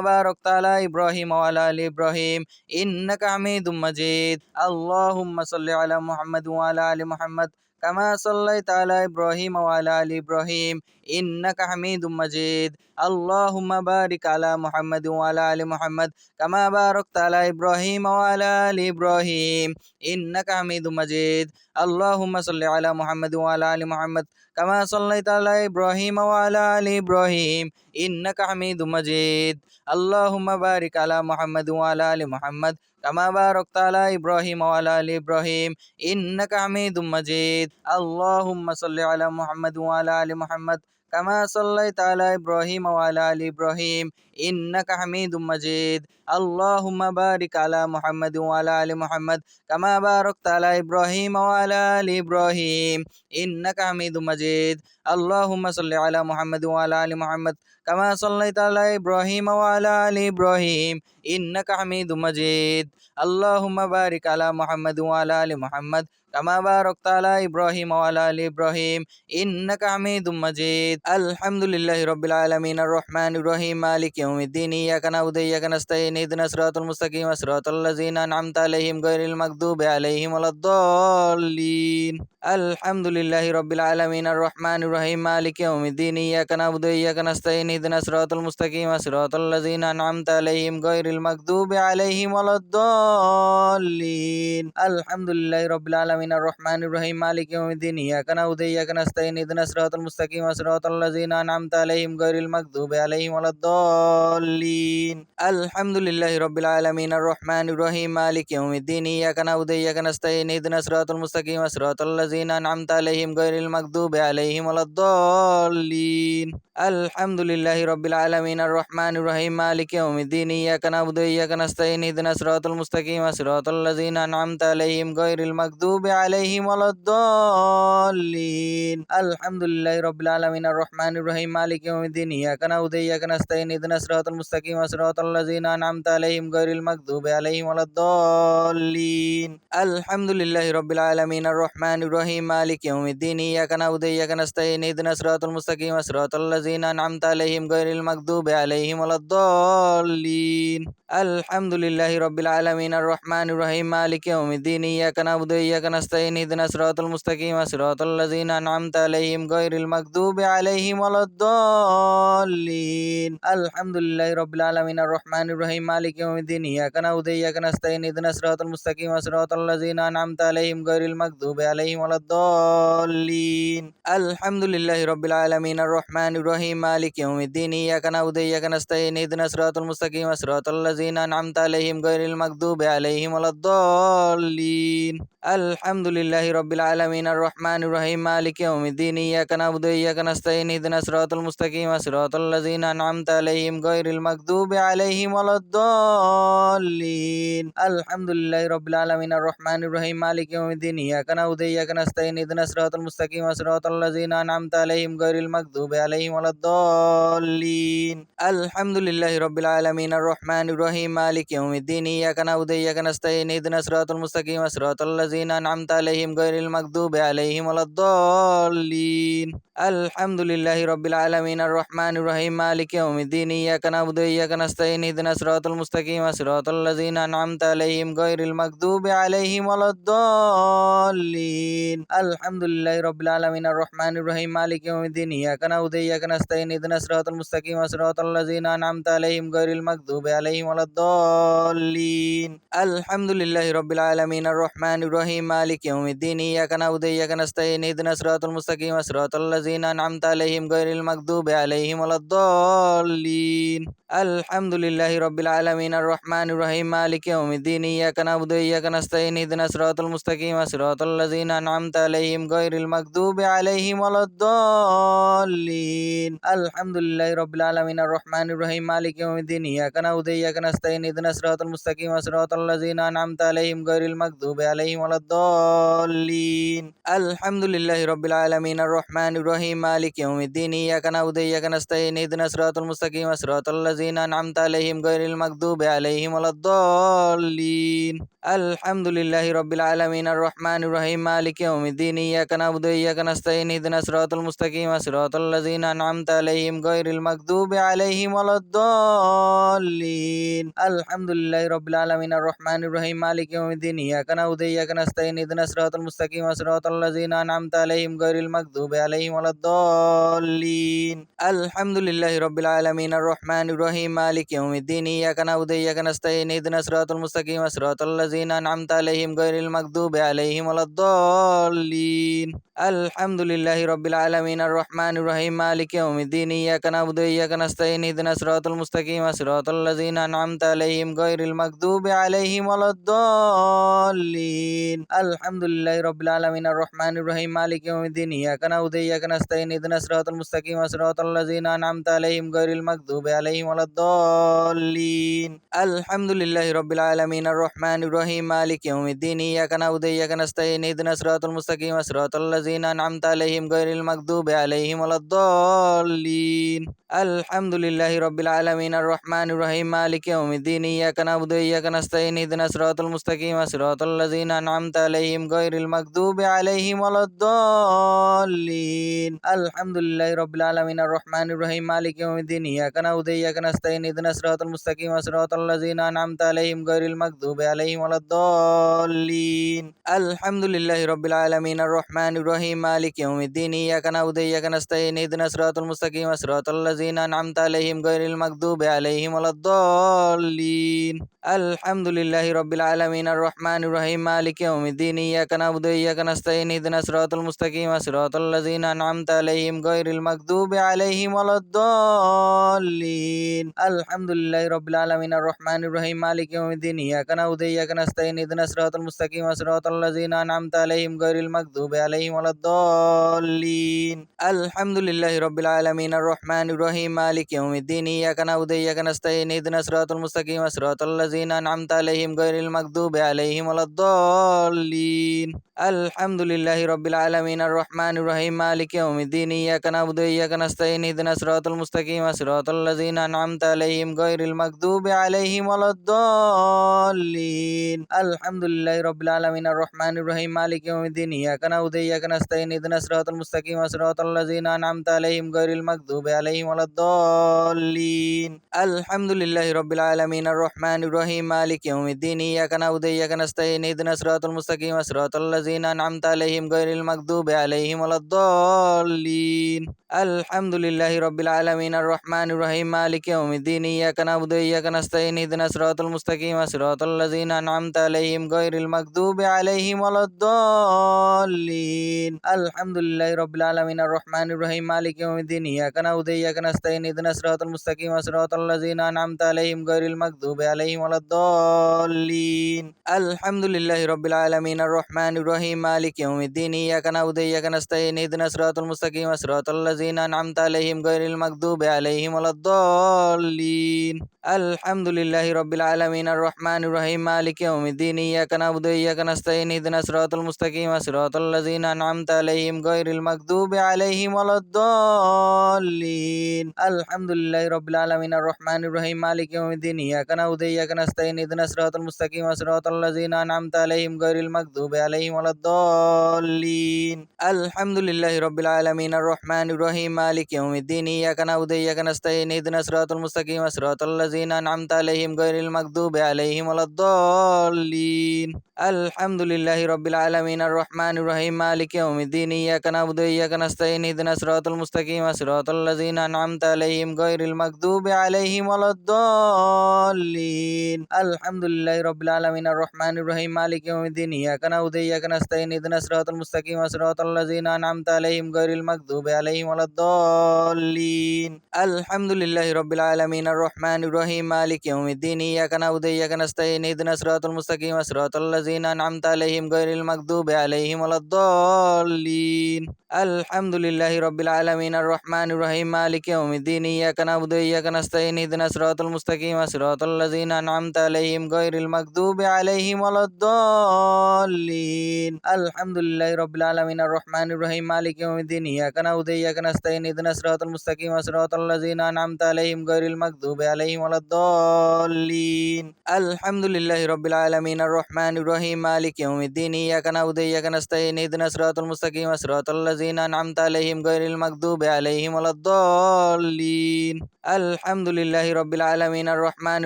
باركت على إبراهيم وعلى آل إبراهيم إنك حميد مجيد اللهم صل على محمد وعلى آل محمد كما صليت على إبراهيم وعلى آل إبراهيم إنك حميد مجيد اللهم بارك على محمد وعلى آل محمد كما باركت على إبراهيم وعلى آل إبراهيم إنك حميد مجيد اللهم صل على محمد وعلى آل محمد كما صليت على إبراهيم وعلى آل إبراهيم إنك حميد مجيد اللهم بارك على محمد وعلى آل محمد كما باركت على إبراهيم وعلى آل إبراهيم إنك حميد مجيد اللهم صل على محمد وعلى آل محمد كما صليت على إبراهيم وعلى آل إبراهيم إنك حميد مجيد اللهم بارك على محمد وعلى آل محمد كما باركت على إبراهيم وعلى آل إبراهيم إنك حميد مجيد اللهم صل على محمد وعلى آل محمد كما صليت على إبراهيم وعلى آل إبراهيم إنك حميد مجيد اللهم بارك على محمد وعلى آل محمد كما باركت على إبراهيم وعلى آل إبراهيم إنك حميد مجيد الحمد لله رب العالمين الرحمن الرحيم مالك يوم الدين إياك نعبد وإياك نستعين اهدنا الصراط المستقيم صراط الذين أنعمت عليهم غير المغضوب عليهم ولا الضالين الحمد لله رب العالمين الرحمن الرحيم مالك يوم الدين إياك نعبد وإياك نستعين اهدنا الصراط المستقيم صراط الذين أنعمت عليهم غير المغضوب عليهم ولا الضالين الحمد لله رب العالمين الرحمن الرحيم مالك يوم الدين إياك نعبد وإياك نستعين اهدنا الصراط المستقيم صراط الذين أنعمت عليهم غير المغضوب عليهم ولا الضالين الحمد لله رب العالمين الرحمن الرحيم مالك يوم الدين إياك نعبد وإياك نستعين اهدنا الصراط المستقيم صراط الذين أنعمت عليهم غير المغضوب عليهم ولا الضالين الحمد لله رب العالمين الرحمن الرحيم مالك يوم الدين إياك نعبد وإياك نستعين اهدنا الصراط المستقيم صراط الذين أنعمت عليهم غير المغضوب عليهم ولا الضالين الحمد لله رب العالمين الرحمن الرحيم مالك يوم الدين إياك نعبد وإياك نستعين اهدنا الصراط المستقيم صراط الذين أنعمت عليهم غير المغضوب عليهم ولا الضالين الحمد لله رب العالمين الرحمن الرحيم مالك يوم الدين إياك نعبد وإياك نستعين اهدنا الصراط المستقيم صراط الذين أنعمت عليهم غير المغضوب عليهم ولا الضالين الحمد لله رب العالمين الرحمن الرحيم مالك يوم الدين إياك نعبد وإياك نستعين اهدنا الصراط المستقيم صراط الذين أنعمت عليهم غير المغضوب عليهم ولا الضالين الحمد لله رب العالمين الرحمن الرحيم مالك يوم الدين إياك نعبد وإياك نستعين اهدنا الصراط المستقيم صراط الذين أنعمت عليهم غير المغضوب عليهم ولا الضالين الحمد لله رب العالمين الرحمن الرحيم مالك يوم الدين إياك نعبد وإياك نستعين اهدنا الصراط المستقيم صراط الذين أنعمت عليهم غير المغضوب عليهم ولا الضالين الحمد لله رب العالمين الرحمن الرحيم مالك يوم الدين إياك نعبد وإياك نستعين اهدنا الصراط المستقيم صراط الذين أنعمت عليهم غير المغضوب عليهم ولا الضالين الحمد لله رب العالمين الرحمن الرحيم مالك يوم الدين إياك نعبد وإياك نستعين اهدنا الصراط المستقيم صراط الذين أنعمت عليهم غير المغضوب عليهم ولا الضالين الحمد لله رب العالمين الرحمن الرحيم مالك يوم الدين إياك نعبد وإياك نستعين اهدنا الصراط المستقيم صراط الذين أنعمت عليهم غير المغضوب عليهم ولا الضالين الحمد لله رب العالمين الرحمن الرحيم مالك يوم الدين إياك نعبد وإياك نستعين اهدنا الصراط المستقيم صراط الذين أنعمت عليهم غير المغضوب عليهم ولا الضالين الحمد لله رب العالمين الرحمن الرحيم مالك يوم الدين إياك نعبد وإياك نستعين اهدنا الصراط المستقيم صراط الذين أنعمت عليهم غير المغضوب عليهم ولا الضالين الحمد لله رب العالمين الرحمن الرحيم مالك يوم الدين إياك نعبد وإياك نستعين اهدنا الصراط المستقيم صراط الذين أنعمت عليهم غير المغضوب عليهم ولا الضالين الحمد لله رب العالمين الرحمن الرحيم مالك يوم الدين إياك نعبد وإياك نستعين اهدنا الصراط المستقيم صراط الذين أنعمت عليهم غير المغضوب عليهم ولا الضالين الحمد لله رب العالمين الرحمن الرحيم مالك يوم الدين إياك نعبد وإياك نستعين اهدنا الصراط المستقيم صراط الذين أنعمت عليهم غير المغضوب عليهم ولا الضالين الحمد لله رب العالمين الرحمن الرحيم مالك يوم الدين إياك نعبد وإياك نستعين اهدنا الصراط المستقيم صراط الذين أنعمت عليهم غير المغضوب عليهم ولا الضالين الحمد لله رب العالمين الرحمن الرحيم مالك يوم الدين إياك نعبد وإياك نستعين اهدنا الصراط المستقيم صراط الذين أنعمت عليهم غير المغضوب عليهم ولا الضالين الحمد لله رب العالمين الرحمن الرحيم مالك يوم الدين إياك نعبد وإياك نستعين اهدنا الصراط المستقيم صراط الذين أنعمت عليهم غير المغضوب عليهم ولا الضالين الحمد لله رب العالمين الرحمن الرحيم مالك يوم الدين إياك نعبد وإياك نستعين اهدنا الصراط المستقيم صراط الذين أنعمت عليهم غير المغضوب عليهم ولا الضالين الحمد لله رب العالمين الرحمن الرحيم مالك يوم الدين إياك نعبد وإياك نستعين اهدنا الصراط المستقيم صراط الذين أنعمت عليهم غير المغضوب عليهم ولا الضالين الحمد لله رب العالمين الرحمن الرحيم مالك يوم الدين إياك نعبد وإياك نستعين اهدنا الصراط المستقيم صراط الذين أنعمت عليهم غير المغضوب عليهم ولا الضالين الحمد لله رب العالمين الرحمن الرحيم مالك يوم الدين إياك نعبد وإياك نستعين اهدنا الصراط المستقيم صراط الذين أنعمت عليهم غير المغضوب عليهم ولا الضالين الحمد لله رب العالمين الرحمن الرحيم مالك يوم الدين إياك نعبد وإياك نستعين اهدنا الصراط المستقيم صراط الذين أنعمت عليهم غير المغضوب عليهم ولا الضالين الحمد لله رب العالمين الرحمن الرحيم مالك يوم الدين إياك نعبد وإياك نستعين اهدنا الصراط المستقيم صراط الذين أنعمت عليهم غير المغضوب عليهم ولا الضالين الحمد لله رب العالمين الرحمن الرحيم مالك يوم الدين إياك نعبد وإياك نستعين اهدنا الصراط المستقيم صراط الذين أنعمت عليهم غير المغضوب عليهم ولا الضالين الحمد لله رب العالمين الرحمن الرحيم مالك يوم الدين إياك نعبد وإياك نستعين اهدنا الصراط المستقيم صراط الذين أنعمت عليهم غير المغضوب عليهم ولا الضالين الحمد لله رب العالمين الرحمن الرحيم مالك يوم الدين إياك نعبد وإياك نستعين اهدنا الصراط المستقيم صراط الذين أنعمت عليهم غير المغضوب عليهم ولا الضالين الحمد لله رب العالمين الرحمن الرحيم مالك يوم الدين إياك نعبد وإياك نستعين اهدنا الصراط المستقيم صراط الذين أنعمت عليهم غير المغضوب عليهم ولا الضالين الحمد لله رب العالمين الرحمن الرحيم مالك يوم الدين إياك نعبد وإياك نستعين اهدنا الصراط المستقيم صراط الذين أنعمت عليهم غير المغضوب عليهم ولا الضالين الحمد لله رب العالمين الرحمن الرحيم مالك يوم الدين إياك نعبد وإياك نستعين اهدنا الصراط المستقيم صراط الذين أنعمت عليهم غير المغضوب عليهم ولا الضالين الحمد لله رب العالمين الرحمن الرحيم مالك يوم الدين إياك نعبد وإياك نستعين اهدنا الصراط المستقيم صراط الذين أنعمت عليهم غير المغضوب عليهم ولا الضالين الحمد لله رب العالمين الرحمن الرحيم مالك يوم الدين إياك نعبد وإياك نستعين اهدنا الصراط المستقيم صراط الذين أنعمت عليهم غير المغضوب عليهم ولا الضالين الحمد لله رب العالمين الرحمن الرحيم مالك يوم الدين إياك نعبد وإياك نستعين اهدنا الصراط المستقيم صراط الذين أنعمت عليهم غير المغضوب عليهم ولا الضالين الحمد لله رب العالمين الرحمن الرحيم مالك يوم الدين إياك نعبد وإياك نستعين اهدنا الصراط المستقيم صراط الذين أنعمت عليهم غير المغضوب عليهم ولا الضالين الحمد لله رب العالمين الرحمن الرحيم مالك يوم الدين إياك نعبد وإياك نستعين اهدنا الصراط المستقيم صراط الذين أنعمت عليهم غير المغضوب عليهم ولا الضالين الحمد لله رب العالمين الرحمن الرحيم مالك يوم الدين إياك نعبد وإياك نستعين اهدنا الصراط المستقيم صراط الذين أنعمت عليهم غير المغضوب عليهم ولا الضالين الحمد لله رب العالمين الرحمن الرحيم مالك يوم الدين إياك نعبد وإياك نستعين اهدنا الصراط المستقيم صراط الذين أنعمت عليهم غير المغضوب عليهم ولا الضالين الحمد لله رب العالمين الرحمن الرحيم مالك يوم الدين إياك نعبد وإياك نستعين اهدنا الصراط المستقيم صراط الذين أنعمت عليهم غير المغضوب عليهم ولا الضالين الحمد لله رب العالمين الرحمن الرحيم مالك يوم الدين إياك نعبد وإياك نستعين اهدنا الصراط المستقيم صراط الذين أنعمت عليهم غير المغضوب عليهم ولا الضالين الحمد لله رب العالمين الرحمن الرحيم مالك يوم الدين إياك نعبد وإياك نستعين اهدنا الصراط المستقيم صراط الذين أنعمت عليهم غير المغضوب عليهم ولا الضالين الحمد لله رب العالمين الرحمن الرحيم مالك يوم الدين إياك نعبد وإياك نستعين اهدنا الصراط المستقيم صراط الذين أنعمت عليهم غير المغضوب عليهم ولا الضالين الحمد لله رب العالمين الرحمن الرحيم مالك يوم الدين إياك نعبد وإياك نستعين اهدنا الصراط المستقيم صراط الذين أنعمت عليهم غير المغضوب عليهم ولا الضالين الحمد لله رب العالمين الرحمن الرحيم مالك يوم الدين إياك نعبد وإياك نستعين اهدنا الصراط المستقيم صراط الذين أنعمت عليهم غير المغضوب عليهم ولا الضالين الحمد لله رب العالمين الرحمن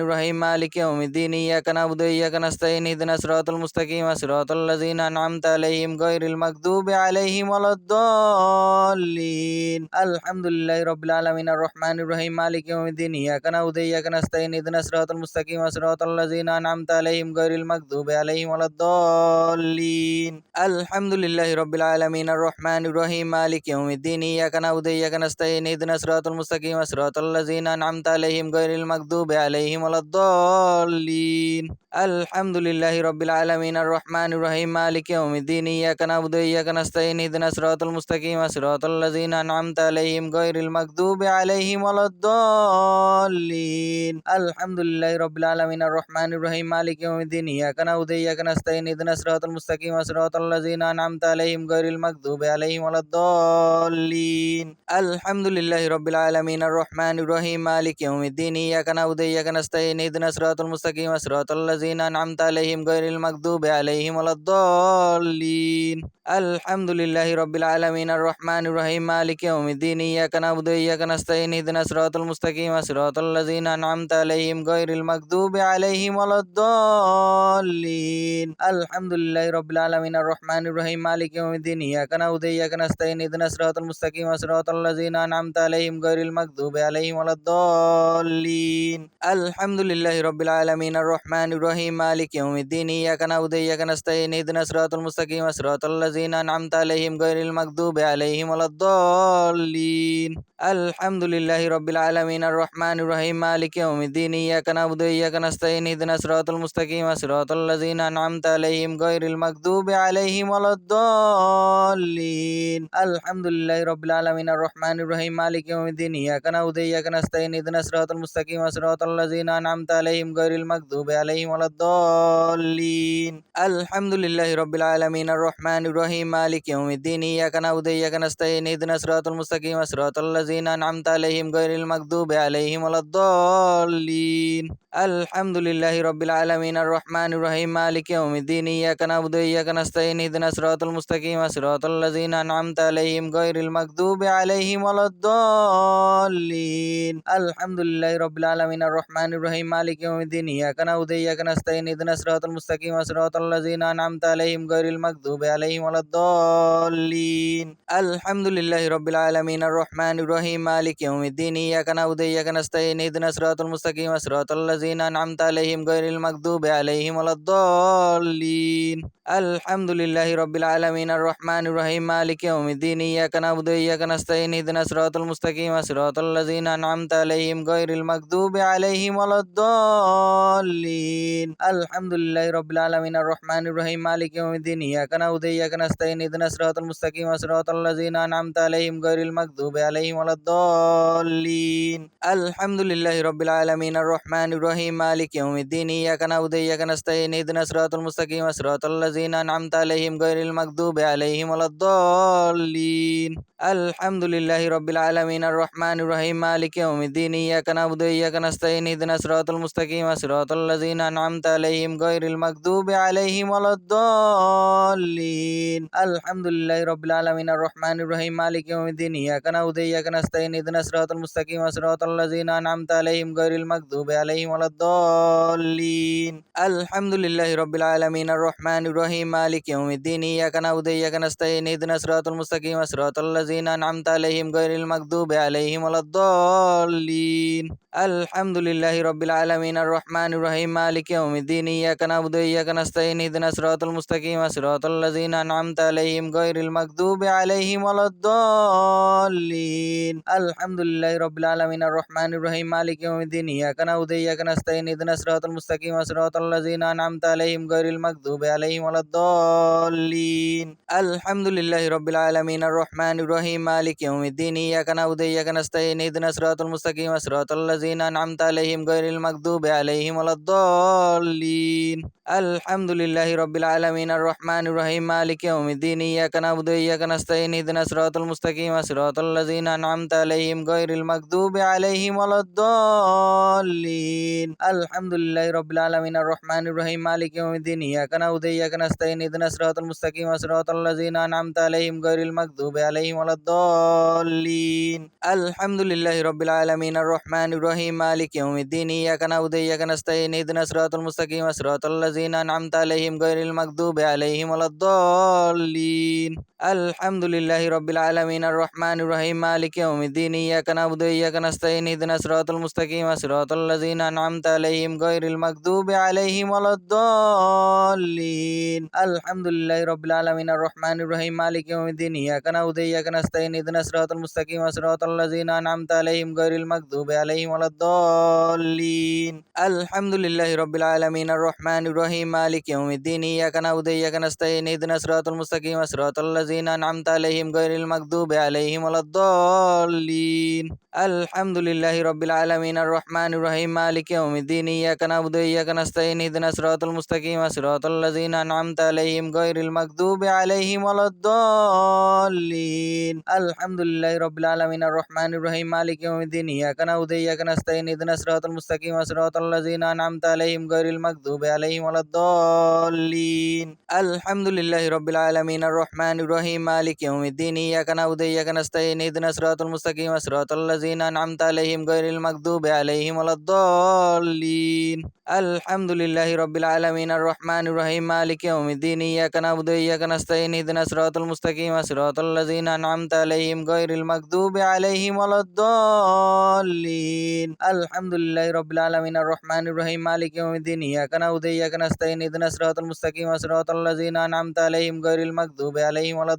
الرحيم مالك يوم الدين إياك نعبد وإياك نستعين اهدنا الصراط المستقيم صراط الذين أنعمت عليهم غير المغضوب عليهم ولا الضالين الحمد لله رب العالمين الرحمن الرحيم مالك يوم الدين إياك نعبد وإياك نستعين اهدنا الصراط المستقيم صراط الذين أنعمت عليهم غير المغضوب عليهم ولا الضالين الحمد لله رب العالمين الرحمن الرحيم مالك يوم الدين إياك نعبد وإياك نستعين اهدنا الصراط المستقيم صراط الذين أنعمت عليهم غير المغضوب عليهم ولا الضالين الحمد لله رب العالمين الرحمن الرحيم مالك يوم الدين إياك نعبد وإياك نستعين اهدنا الصراط المستقيم صراط الذين أنعمت عليهم غير المغضوب عليهم ولا الضالين الحمد لله رب العالمين الرحمن الرحيم مالك يوم الدين إياك نعبد وإياك نستعين اهدنا الصراط المستقيم صراط الذين أنعمت عليهم غير المغضوب عليهم ولا الضالين الحمد لله رب العالمين الرحمن الرحيم مالك يوم الدين إياك نعبد وإياك نستعين اهدنا الصراط المستقيم صراط الذين أنعمت عليهم غير المغضوب عليهم ولا الضالين الحمد لله رب العالمين الرحمن الرحيم مالك يوم الدين إياك نعبد وإياك نستعين اهدنا الصراط المستقيم صراط الذين أنعمت عليهم غير المغضوب عليهم ولا الضالين الحمد لله رب العالمين الرحمن الرحيم مالك يوم الدين إياك نعبد وإياك نستعين اهدنا الصراط المستقيم صراط الذين أنعمت عليهم غير المغضوب عليهم ولا الضالين الحمد لله رب العالمين الرحمن الرحيم مالك يوم الدين إياك نعبد وإياك نستعين اهدنا الصراط المستقيم صراط الذين أنعمت عليهم غير المغضوب عليهم ولا الضالين الحمد لله رب العالمين الرحمن الرحيم مالك يوم الدين إياك نعبد وإياك نستعين اهدنا الصراط المستقيم صراط الذين أنعمت عليهم غير المغضوب عليهم ولا الضالين الحمد لله رب العالمين الرحمن الرحيم مالك يوم الدين إياك نعبد وإياك نستعين اهدنا الصراط المستقيم صراط الذين أنعمت عليهم غير المغضوب عليهم ولا الضالين الحمد لله رب العالمين الرحمن الرحيم مالك يوم الدين إياك نعبد وإياك نستعين اهدنا الصراط المستقيم صراط الذين أنعمت عليهم غير المغضوب عليهم ولا الضالين الحمد لله رب العالمين الرحمن الرحيم مالك يوم الدين إياك نعبد وإياك نستعين اهدنا الصراط المستقيم صراط الذين أنعمت عليهم غير المغضوب عليهم ولا الضالين الحمد لله رب العالمين الرحمن الرحيم مالك يوم الدين إياك نعبد وإياك نستعين اهدنا الصراط المستقيم صراط الذين أنعمت عليهم غير المغضوب عليهم ولا الضالين الحمد لله رب العالمين الرحمن الرحيم مالك يوم الدين إياك نعبد وإياك نستعين اهدنا الصراط المستقيم صراط الذين أنعمت عليهم غير المغضوب عليهم ولا الضالين الحمد لله رب العالمين الرحمن الرحيم مالك يوم الدين إياك نعبد وإياك نستعين اهدنا الصراط المستقيم صراط الذين أنعمت عليهم غير المغضوب عليهم ولا الضالين الحمد لله رب العالمين الرحمن الرحيم مالك يوم الدين إياك نعبد وإياك نستعين اهدنا الصراط المستقيم صراط الذين أنعمت عليهم غير المغضوب عليهم ولا الضالين الحمد لله رب العالمين الرحمن الرحيم مالك يوم الدين إياك نعبد وإياك نستعين اهدنا الصراط المستقيم صراط الذين أنعمت عليهم غير المغضوب عليهم ولا الضالين الحمد لله رب العالمين الرحمن الرحيم مالك يوم الدين إياك نعبد وإياك نستعين اهدنا الصراط المستقيم صراط الذين أنعمت عليهم غير المغضوب عليهم ولا الضالين الحمد لله رب العالمين الرحمن الرحيم مالك يوم الدين إياك نعبد وإياك نستعين اهدنا الصراط المستقيم صراط الذين أنعمت عليهم غير المغضوب عليهم ولا الضالين الحمد لله رب العالمين الرحمن الرحيم مالك يوم الدين إياك نعبد وإياك نستعين اهدنا الصراط المستقيم صراط الذين أنعمت عليهم غير المغضوب عليهم ولا الضالين الحمد لله رب العالمين الرحمن الرحيم مالك يوم الدين إياك نعبد وإياك نستعين اهدنا الصراط المستقيم صراط الذين أنعمت عليهم غير المغضوب عليهم ولا الضالين الحمد لله رب العالمين الرحمن الرحيم مالك يوم الدين إياك نعبد وإياك نستعين اهدنا الصراط المستقيم صراط الذين أنعمت عليهم غير المغضوب عليهم ولا الضالين الحمد لله رب العالمين الرحمن الرحيم مالك يوم الدين إياك نعبد وإياك نستعين اهدنا الصراط المستقيم صراط الذين أنعمت عليهم غير المغضوب عليهم ولا الضالين الحمد لله رب العالمين الرحمن الرحيم مالك يوم الدين إياك نعبد وإياك نستعين اهدنا الصراط المستقيم صراط الذين أنعمت عليهم غير المغضوب عليهم ولا الضالين الحمد لله رب العالمين الرحمن الرحيم مالك يوم الدين إياك نعبد وإياك نستعين اهدنا الصراط المستقيم صراط الذين أنعمت عليهم غير المغضوب عليهم ولا الضالين الحمد لله رب العالمين الرحمن الرحيم مالك يوم الدين إياك نعبد وإياك نستعين اهدنا الصراط المستقيم صراط الذين أنعمت عليهم غير المغضوب عليهم ولا الضالين الحمد لله رب العالمين الرحمن الرحيم مالك يوم الدين إياك نعبد وإياك نستعين اهدنا الصراط المستقيم صراط الذين أنعمت عليهم غير المغضوب عليهم ولا الضالين الحمد لله رب العالمين الرحمن الرحيم مالك يوم الدين إياك نعبد وإياك نستعين اهدنا الصراط المستقيم صراط الذين أنعمت عليهم غير المغضوب عليهم ولا الضالين الحمد لله رب العالمين الرحمن الرحيم مالك يوم الدين إياك نعبد وإياك نستعين اهدنا الصراط المستقيم صراط الذين أنعمت عليهم غير المغضوب عليهم ولا الضالين الحمد لله رب العالمين الرحمن الرحيم مالك يوم الدين إياك نعبد وإياك نستعين اهدنا الصراط المستقيم صراط الذين أنعمت عليهم غير المغضوب عليهم ولا الضالين الحمد لله رب العالمين الرحمن الرحيم مالك يوم الدين إياك نعبد وإياك نستعين اهدنا الصراط المستقيم صراط الذين أنعمت عليهم غير المغضوب عليهم ولا الضالين الحمد لله رب العالمين الرحمن الرحيم مالك يوم الدين إياك نعبد وإياك نستعين اهدنا الصراط المستقيم صراط الذين أنعمت عليهم غير المغضوب عليهم ولا الضالين الحمد لله رب العالمين الرحمن الرحيم مالك يوم الدين إياك نعبد وإياك نستعين اهدنا الصراط المستقيم صراط الذين أنعمت عليهم غير المغضوب عليهم ولا الضالين الحمد لله رب العالمين الرحمن الرحيم مالك يوم الدين إياك نعبد وإياك نستعين اهدنا الصراط المستقيم صراط الذين أنعمت عليهم غير المغضوب عليهم ولا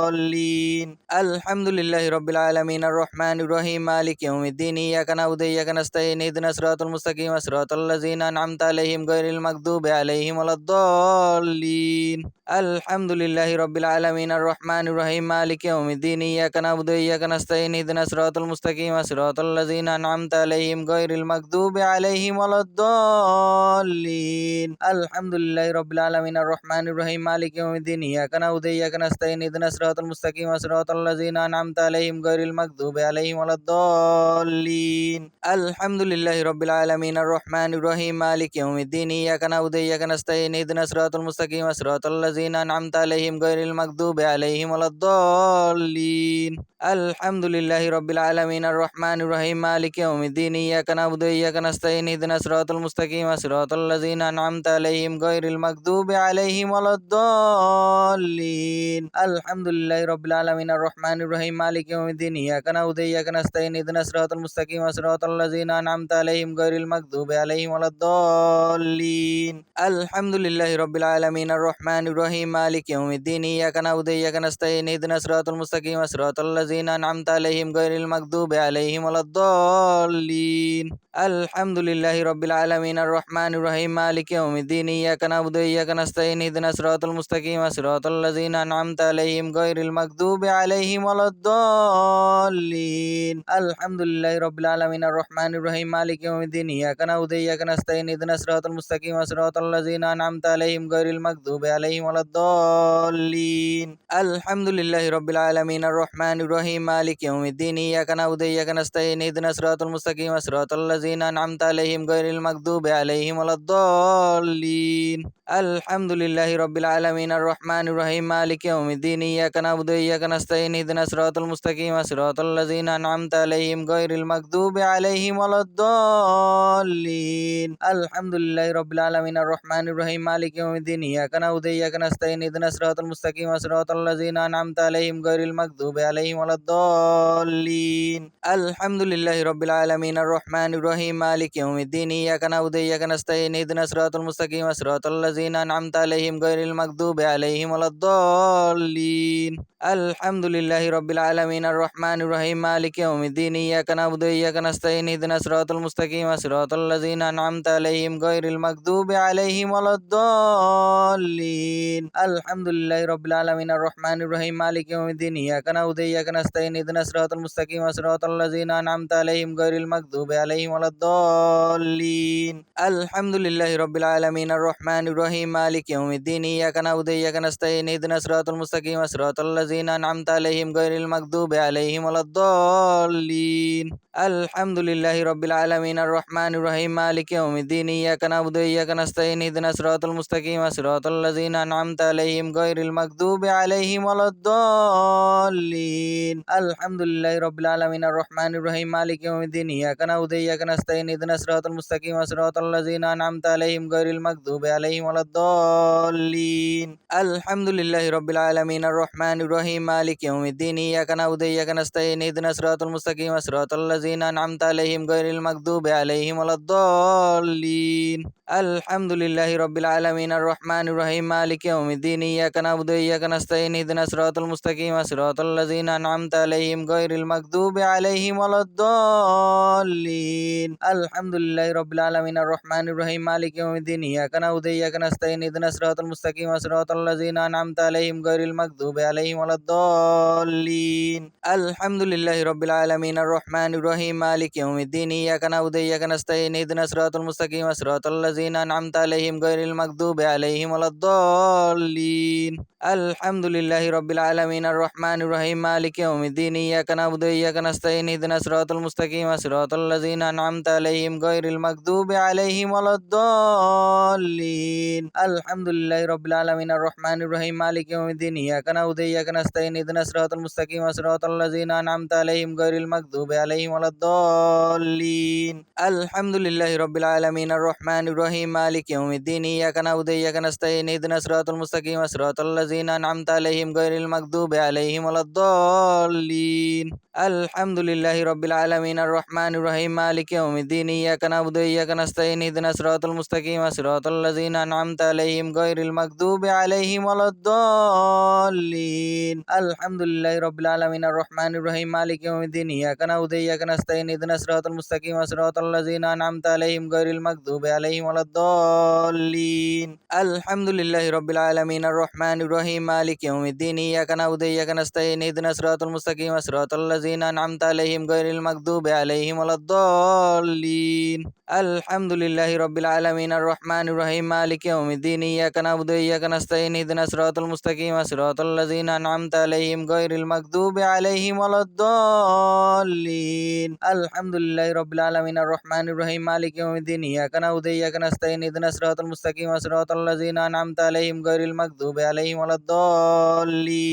الضالين الحمد لله رب العالمين الرحمن الرحيم مالك يوم الدين إياك نعبد وإياك نستعين اهدنا الصراط المستقيم صراط الذين أنعمت عليهم غير المغضوب عليهم ولا الضالين الحمد لله رب العالمين الرحمن الرحيم مالك يوم الدين إياك نعبد وإياك نستعين اهدنا الصراط المستقيم صراط الذين أنعمت عليهم غير المغضوب عليهم ولا الضالين الحمد لله رب العالمين الرحمن الرحيم مالك يوم الدين إياك نعبد وإياك نستعين اهدنا الصراط المستقيم صراط الذين أنعمت عليهم غير المغضوب عليهم ولا الضالين الحمد لله رب العالمين الرحمن الرحيم مالك يوم الدين إياك نعبد وإياك نستعين اهدنا الصراط المستقيم صراط الذين أنعمت عليهم غير المغضوب عليهم ولا الضالين الحمد لله رب العالمين الرحمن الرحيم مالك يوم الدين إياك نعبد وإياك نستعين اهدنا الصراط المستقيم صراط الذين أنعمت عليهم غير المغضوب عليهم ولا الضالين الحمد لله رب العالمين الرحمن الرحيم مالك يوم الدين إياك نعبد وإياك نستعين اهدنا الصراط المستقيم صراط الذين أنعمت عليهم غير المغضوب عليهم ولا الضالين الحمد لله رب العالمين الرحمن الرحيم مالك يوم الدين إياك نعبد وإياك نستعين اهدنا الصراط المستقيم صراط الذين أنعمت عليهم غير المغضوب عليهم ولا الضالين الحمد لله رب العالمين الرحمن الرحيم مالك يوم الدين إياك نعبد وإياك نستعين اهدنا الصراط المستقيم صراط الذين أنعمت عليهم غير المغضوب عليهم ولا الضالين الحمد لله رب العالمين الرحمن الرحيم مالك يوم الدين إياك نعبد وإياك نستعين اهدنا الصراط المستقيم صراط الذين أنعمت عليهم غير المغضوب عليهم ولا الضالين الحمد لله رب العالمين الرحمن الرحيم مالك يوم الدين إياك نعبد وإياك نستعين اهدنا الصراط المستقيم صراط الذين أنعمت عليهم غير المغضوب عليهم ولا الضالين الحمد لله رب العالمين الرحمن الرحيم مالك يوم الدين إياك نعبد وإياك نستعين اهدنا الصراط المستقيم صراط الذين أنعمت عليهم غير المغضوب عليهم ولا الضالين الحمد لله رب العالمين الرحمن الرحيم مالك يوم الدين إياك نعبد وإياك نستعين اهدنا الصراط المستقيم صراط الذين أنعمت عليهم غير المغضوب عليهم ولا الضالين الحمد لله رب العالمين الرحمن الرحيم مالك يوم الدين الدين إياك نعبد وإياك نستعين اهدنا الصراط المستقيم صراط الذين أنعمت عليهم غير المغضوب عليهم ولا الضالين الحمد لله رب العالمين الرحمن الرحيم مالك يوم الدين إياك نعبد وإياك نستعين اهدنا الصراط المستقيم صراط الذين أنعمت عليهم غير المغضوب عليهم ولا الضالين الحمد لله رب العالمين الرحمن الرحيم مالك يوم الدين إياك نعبد وإياك نستعين اهدنا الصراط المستقيم صراط الذين أنعمت عليهم غير المغضوب عليهم ولا الضالين الحمد لله رب العالمين الرحمن الرحيم مالك يوم الدين إياك نعبد وإياك نستعين اهدنا الصراط المستقيم صراط الذين أنعمت عليهم غير المغضوب عليهم ولا الضالين الحمد لله رب العالمين الرحمن الرحيم مالك يوم الدين إياك نعبد وإياك نستعين اهدنا الصراط المستقيم صراط الذين أنعمت عليهم غير المغضوب عليهم ولا الضالين الحمد لله رب العالمين الرحمن الرحيم مالك يوم الدين إياك نعبد وإياك نستعين اهدنا الصراط المستقيم صراط الذين أنعمت عليهم غير المغضوب عليهم ولا الضالين الحمد لله رب العالمين الرحمن الرحيم مالك يوم الدين إياك نعبد وإياك نستعين اهدنا الصراط المستقيم صراط الذين أنعمت عليهم غير المغضوب عليهم ولا الضالين الحمد لله رب العالمين الرحمن الرحيم مالك يوم الدين إياك نعبد وإياك نستعين اهدنا الصراط المستقيم صراط الذين أنعمت عليهم غير المغضوب عليهم ولا الضالين الحمد لله رب العالمين الرحمن الرحيم مالك يوم الدين إياك نعبد وإياك نستعين اهدنا الصراط المستقيم صراط الذين أنعمت عليهم غير المغضوب عليهم ولا الضالين الحمد لله رب العالمين الرحمن الرحيم مالك يوم الدين إياك نعبد وإياك نستعين اهدنا الصراط المستقيم صراط الذين أنعمت عليهم غير المغضوب عليهم ولا الضالين الحمد لله رب العالمين الرحمن الرحيم مالك يوم الدين إياك نعبد وإياك نستعين اهدنا الصراط المستقيم صراط الذين أنعمت عليهم غير المغضوب عليهم ولا الضالين الحمد لله رب العالمين الرحمن الرحيم مالك يوم الدين إياك نعبد وإياك نستعين اهدنا الصراط المستقيم صراط الذين أنعمت عليهم غير المغضوب عليهم ولا الضالين الحمد لله رب العالمين الرحمن الرحيم مالك يوم الدين إياك نعبد وإياك نستعين اهدنا الصراط المستقيم صراط الذين أنعمت عليهم غير المغضوب عليهم ولا الضالين الحمد لله رب العالمين الرحمن الرحيم مالك يوم الدين إياك نعبد وإياك نستعين اهدنا الصراط المستقيم صراط الذين أنعمت عليهم غير المغضوب عليهم ولا الضالين الحمد لله رب العالمين الرحمن الرحيم مالك يوم الدين إياك نعبد وإياك نستعين اهدنا الصراط المستقيم صراط الذين أنعمت عليهم غير المغضوب عليهم ولا الضالين الحمد لله رب العالمين الرحمن الرحيم مالك يوم الدين إياك نعبد وإياك نستعين اهدنا الصراط المستقيم صراط الذين أنعمت عليهم غير المغضوب عليهم ولا الضالين الحمد لله رب العالمين الرحمن الرحيم مالك يوم الدين إياك نعبد وإياك نستعين اهدنا الصراط المستقيم صراط الذين أنعمت عليهم غير المغضوب عليهم ولا الضالين الحمد لله رب العالمين الرحمن الرحيم مالك يوم الدين إياك نعبد وإياك نستعين اهدنا الصراط المستقيم صراط الذين أنعمت عليهم غير المغضوب عليهم ولا الضالين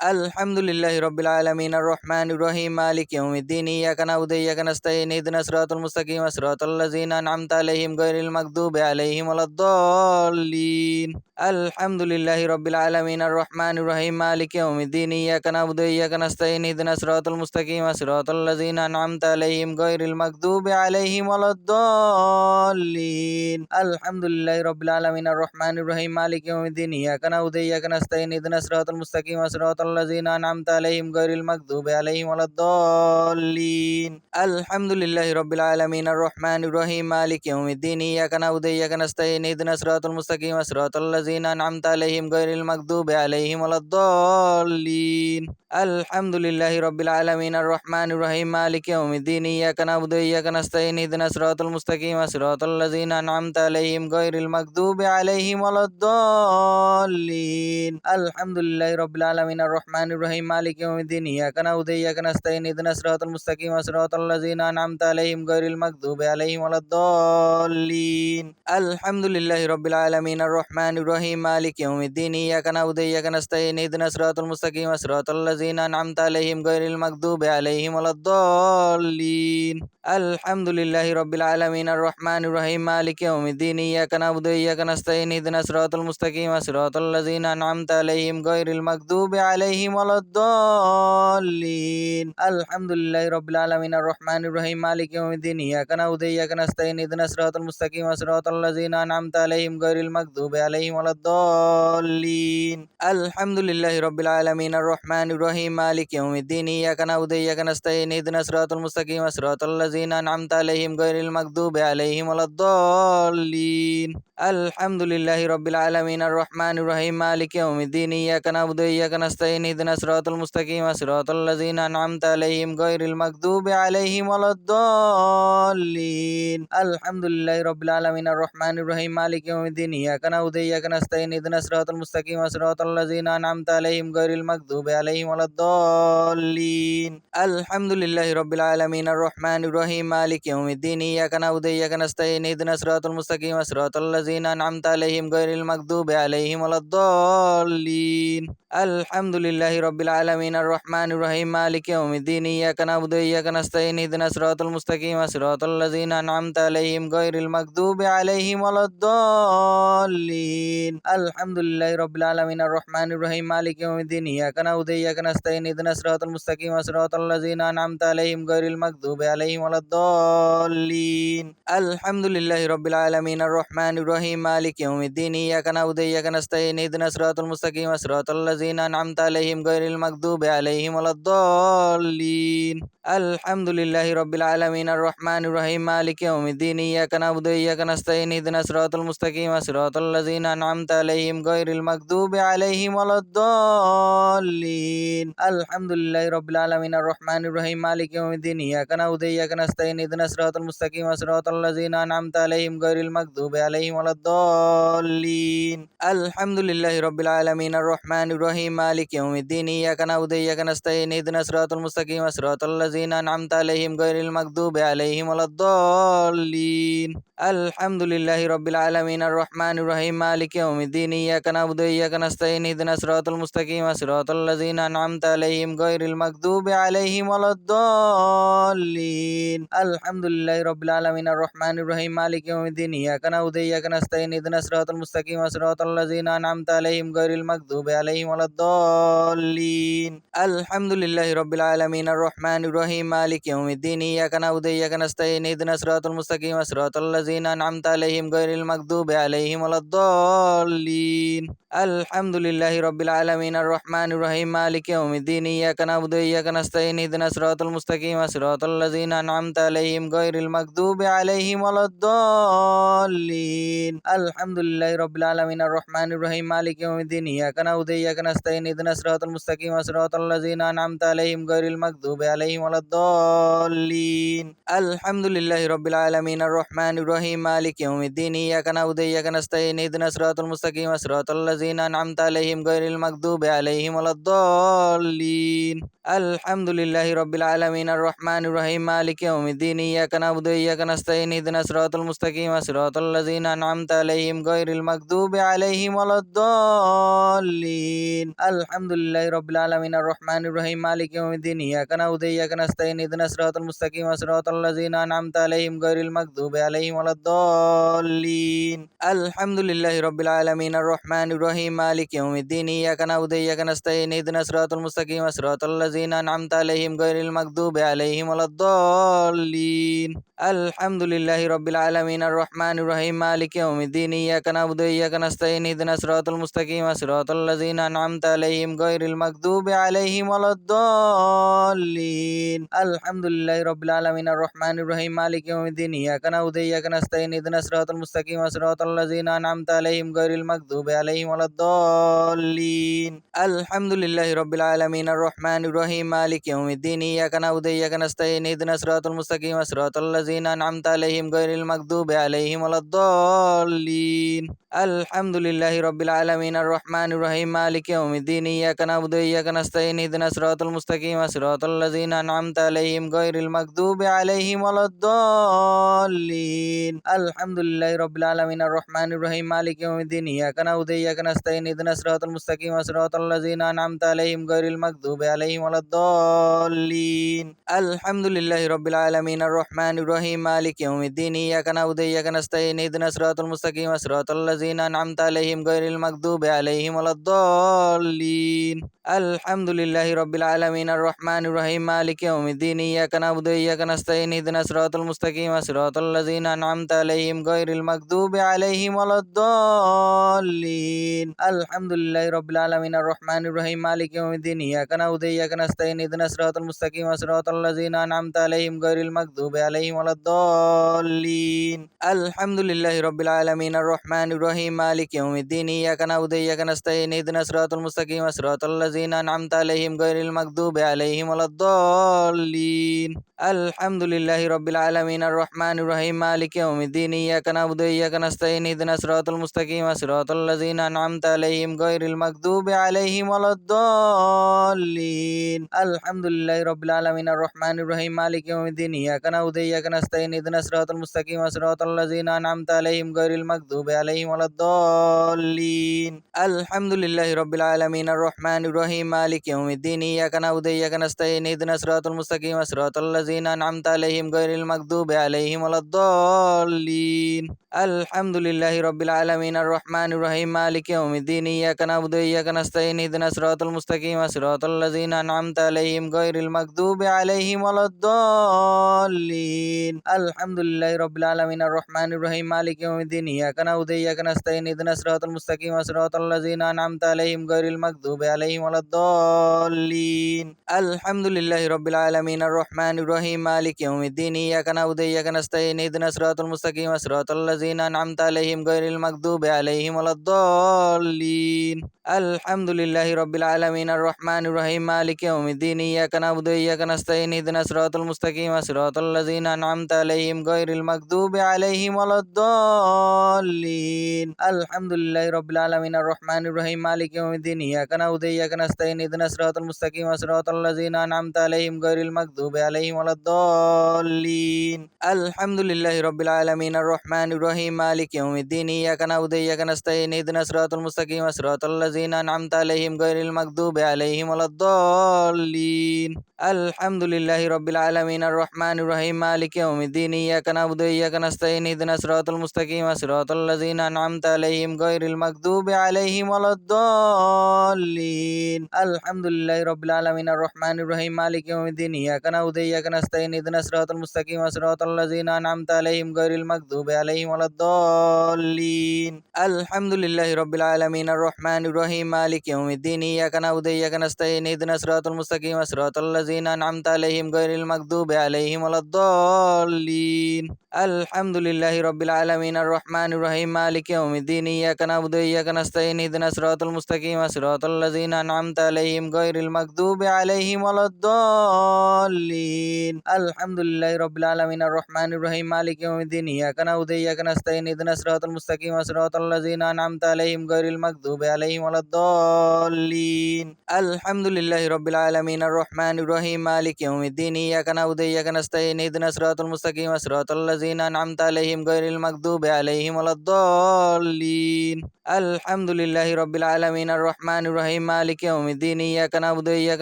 الحمد لله رب العالمين الرحمن الرحيم مالك يوم الدين إياك نعبد وإياك نستعين اهدنا الصراط المستقيم صراط الذين أنعمت عليهم غير المغضوب عليهم ولا الضالين الحمد لله رب العالمين الرحمن الرحيم مالك يوم الدين إياك نعبد وإياك نستعين اهدنا الصراط المستقيم صراط الذين أنعمت عليهم غير المغضوب عليهم ولا الضالين الحمد لله رب العالمين الرحمن الرحيم مالك يوم الدين إياك نعبد وإياك نستعين اهدنا الصراط المستقيم صراط الذين أنعمت عليهم غير المغضوب عليهم ولا الضالين الحمد لله رب العالمين الرحمن الرحيم مالك يوم الدين إياك نعبد وإياك نستعين اهدنا الصراط المستقيم صراط الذين أنعمت عليهم غير المغضوب عليهم ولا الضالين الحمد لله رب العالمين الرحمن الرحيم مالك يوم الدين إياك نعبد وإياك نستعين اهدنا الصراط المستقيم صراط الذين أنعمت عليهم غير المغضوب عليهم ولا الضالين الحمد لله رب العالمين الرحمن الرحيم مالك يوم الدين إياك نعبد وإياك نستعين اهدنا الصراط المستقيم صراط الذين أنعمت عليهم غير المغضوب عليهم ولا الضالين الحمد لله رب العالمين الرحمن الرحيم مالك يوم الدين إياك نعبد وإياك نستعين اهدنا الصراط المستقيم صراط الذين أنعمت عليهم غير المغضوب عليهم ولا الضالين الحمد لله رب العالمين الرحمن الرحيم مالك يوم الدين إياك نعبد وإياك نستعين اهدنا الصراط المستقيم صراط الذين أنعمت عليهم غير المغضوب عليهم ولا الضالين الحمد لله رب العالمين الرحمن الرحيم مالك يوم الدين إياك نعبد وإياك نستعين اهدنا الصراط المستقيم صراط الذين أنعمت عليهم غير المغضوب عليهم ولا الضالين الحمد لله رب العالمين الرحمن الرحيم مالك يوم الدين إياك نعبد وإياك نستعين اهدنا الصراط المستقيم صراط الذين أنعمت عليهم غير المغضوب عليهم ولا الضالين الحمد لله رب العالمين الرحمن الرحيم مالك يوم الدين إياك نعبد وإياك نستعين اهدنا الصراط المستقيم صراط الذين أنعمت عليهم غير المغضوب عليهم ولا الضالين الحمد لله رب العالمين الرحمن الرحيم مالك يوم الدين إياك نعبد وإياك نستعين اهدنا الصراط المستقيم صراط الذين أنعمت عليهم غير المغضوب عليهم ولا الضالين الحمد لله رب العالمين الرحمن الرحيم مالك يوم الدين إياك نعبد وإياك نستعين اهدنا الصراط المستقيم صراط الذين أنعمت عليهم غير المغضوب عليهم ولا الضالين الحمد لله رب العالمين الرحمن الرحيم مالك يوم الدين إياك نعبد وإياك نستعين اهدنا الصراط المستقيم صراط الذين أنعمت عليهم غير المغضوب عليهم ولا الضالين الحمد لله رب العالمين الرحمن الرحيم مالك يوم الدين إياك نعبد وإياك نستعين اهدنا الصراط المستقيم صراط الذين أنعمت عليهم غير المغضوب عليهم ولا الضالين الحمد لله رب العالمين الرحمن الرحيم مالك يوم الدين إياك نعبد وإياك نستعين اهدنا الصراط المستقيم صراط الذين أنعمت عليهم غير المغضوب عليهم ولا الضالين الحمد لله رب العالمين الرحمن الرحيم مالك يوم الدين إياك نعبد وإياك نستعين اهدنا الصراط المستقيم صراط الذين أنعمت عليهم غير المغضوب عليهم ولا الضالين الحمد لله رب العالمين الرحمن الرحيم مالك يوم الدين إياك نعبد وإياك نستعين اهدنا الصراط المستقيم صراط الذين أنعمت عليهم غير المغضوب عليهم ولا الضالين الحمد لله رب العالمين الرحمن الرحيم مالك يوم الدين إياك نعبد وإياك نستعين اهدنا الصراط المستقيم صراط الذين أنعمت عليهم غير المغضوب عليهم ولا الضالين الحمد لله رب العالمين الرحمن الرحيم مالك يوم الدين إياك نعبد وإياك نستعين اهدنا الصراط المستقيم صراط الذين أنعمت عليهم غير المغضوب عليهم ولا الضالين الحمد لله رب العالمين الرحمن الرحيم مالك يوم الدين إياك نعبد وإياك نستعين اهدنا الصراط المستقيم صراط الذين أنعمت عليهم غير المغضوب عليهم ولا الضالين الحمد لله رب العالمين الرحمن الرحيم مالك يوم الدين إياك نعبد وإياك نستعين اهدنا الصراط المستقيم صراط الذين أنعمت عليهم غير المغضوب عليهم ولا الضالين الحمد لله رب العالمين الرحمن الرحيم مالك يوم الدين إياك نعبد وإياك نستعين اهدنا الصراط المستقيم صراط الذين أنعمت عليهم غير المغضوب عليهم ولا الضالين الحمد لله رب العالمين الرحمن الرحيم مالك يوم الدين إياك نعبد وإياك نستعين اهدنا الصراط المستقيم صراط الذين أنعمت عليهم غير المغضوب عليهم ولا الضالين الحمد لله رب العالمين الرحمن الرحيم مالك يوم الدين إياك نعبد وإياك نستعين اهدنا الصراط المستقيم صراط الذين أنعمت عليهم غير المغضوب عليهم ولا الضالين الحمد لله رب العالمين الرحمن الرحيم مالك يوم الدين إياك نعبد وإياك نستعين اهدنا الصراط المستقيم صراط الذين أنعمت عليهم غير المغضوب عليهم ولا الضالين الحمد لله رب العالمين الرحمن الرحيم مالك يوم الدين إياك نعبد وإياك نستعين اهدنا الصراط المستقيم صراط الذين أنعمت عليهم غير المغضوب عليهم ولا الضالين الحمد لله رب العالمين الرحمن الرحيم مالك يوم الدين إياك نعبد وإياك نستعين اهدنا الصراط المستقيم صراط الذين أنعمت عليهم غير المغضوب عليهم ولا الضالين الحمد لله رب العالمين الرحمن الرحيم مالك يوم الدين إياك نعبد وإياك نستعين اهدنا الصراط المستقيم صراط الذين أنعمت عليهم غير المغضوب عليهم ولا الضالين الحمد لله رب العالمين الرحمن الرحيم مالك يوم الدين إياك نعبد وإياك نستعين اهدنا الصراط المستقيم صراط الذين أنعمت عليهم غير المغضوب عليهم ولا الضالين الحمد لله رب العالمين الرحمن الرحيم مالك يوم الدين إياك نعبد وإياك نستعين اهدنا الصراط المستقيم صراط الذين أنعمت عليهم غير المغضوب عليهم ولا الضالين الحمد لله رب العالمين الرحمن الرحيم مالك يوم الدين إياك نعبد وإياك نستعين اهدنا الصراط المستقيم صراط الذين أنعمت عليهم غير المغضوب عليهم ولا الضالين الحمد لله رب العالمين الرحمن الرحيم مالك يوم الدين إياك نعبد وإياك نستعين اهدنا الصراط المستقيم صراط الذين أنعمت عليهم غير المغضوب عليهم ولا الضالين الحمد لله رب العالمين الرحمن الرحيم مالك يوم الدين إياك نعبد وإياك وإياك نستعين اهدنا الصراط المستقيم صراط الذين أنعمت عليهم غير المغضوب عليهم ولا الضالين الحمد لله رب العالمين الرحمن الرحيم مالك يوم الدين إياك نعبد وإياك نستعين اهدنا الصراط المستقيم صراط الذين أنعمت عليهم غير المغضوب عليهم ولا الضالين الحمد لله رب العالمين الرحمن الرحيم مالك يوم الدين إياك نعبد وإياك نستعين اهدنا الصراط المستقيم صراط الذين أنعمت عليهم غير المغضوب عليهم ولا الضالين الحمد لله رب العالمين الرحمن الرحيم مالك يوم الدين إياك نعبد وإياك نستعين اهدنا الصراط المستقيم صراط الذين أنعمت عليهم غير المغضوب عليهم ولا الضالين الحمد لله رب العالمين الرحمن الرحيم مالك يوم الدين إياك نعبد وإياك نستعين اهدنا الصراط المستقيم صراط الذين أنعمت عليهم غير المغضوب عليهم ولا الضالين الحمد لله رب العالمين الرحمن الرحيم مالك يوم الدين إياك نعبد وإياك نستعين اهدنا الصراط المستقيم صراط الذين أنعمت عليهم غير المغضوب عليهم ولا الضالين الحمد لله رب العالمين الرحمن الرحيم مالك يوم الدين إياك نعبد وإياك نستعين اهدنا الصراط المستقيم صراط الذين أنعمت عليهم غير المغضوب عليهم ولا الضالين الحمد لله رب العالمين الرحمن الرحيم مالك يوم الدين إياك نعبد وإياك نستعين اهدنا الصراط المستقيم صراط الذين أنعمت عليهم غير المغضوب عليهم ولا الضالين الحمد لله رب العالمين الرحمن الرحيم مالك يوم الدين إياك نعبد وإياك نستعين اهدنا الصراط المستقيم صراط الذين أنعمت عليهم غير المغضوب عليهم ولا الضالين الحمد لله رب العالمين الرحمن الرحيم مالك يوم الدين إياك نعبد وإياك نستعين اهدنا الصراط المستقيم صراط الذين أنعمت عليهم غير المغضوب عليهم ولا الضالين الحمد لله رب العالمين الرحمن الرحيم مالك يوم الدين إياك نعبد وإياك نستعين اهدنا الصراط المستقيم صراط الذين أنعمت عليهم غير المغضوب عليهم ولا الضالين الحمد لله رب العالمين الرحمن الرحيم مالك يوم الدين إياك نعبد وإياك نستعين اهدنا الصراط المستقيم صراط الذين أنعمت عليهم غير المغضوب عليهم ولا الضالين الحمد لله رب العالمين الرحمن الرحيم مالك يوم الدين إياك نعبد وإياك نستعين اهدنا الصراط المستقيم صراط الذين أنعمت عليهم غير المغضوب عليهم ولا الضالين الحمد لله رب العالمين الرحمن الرحيم مالك يوم الدين إياك نعبد وإياك نستعين اهدنا الصراط المستقيم صراط الذين أنعمت عليهم غير المغضوب عليهم ولا الضالين الحمد لله رب العالمين الرحمن الرحيم مالك يوم الدين إياك نعبد وإياك نستعين اهدنا الصراط المستقيم صراط الذين أنعمت عليهم غير المغضوب عليهم ولا الضالين الحمد لله رب العالمين الرحمن الرحيم مالك يوم الدين إياك نعبد وإياك نستعين اهدنا الصراط المستقيم صراط الذين أنعمت عليهم غير المغضوب عليهم ولا الضالين الحمد لله رب العالمين الرحمن الرحيم مالك يوم الدين إياك نعبد وإياك نستعين اهدنا الصراط المستقيم صراط الذين أنعمت عليهم غير المغضوب عليهم ولا الضالين الحمد لله رب العالمين الرحمن الرحيم مالك يوم الدين إياك نعبد وإياك نستعين اهدنا الصراط المستقيم صراط الذين أنعمت عليهم غير المغضوب عليهم ولا الضالين الحمد لله رب العالمين الرحمن الرحيم مالك يوم الدين إياك نعبد وإياك نستعين اهدنا الصراط المستقيم صراط الذين أنعمت عليهم غير المغضوب عليهم ولا الضالين الحمد لله رب العالمين الرحمن الرحيم مالك يوم الدين إياك نعبد وإياك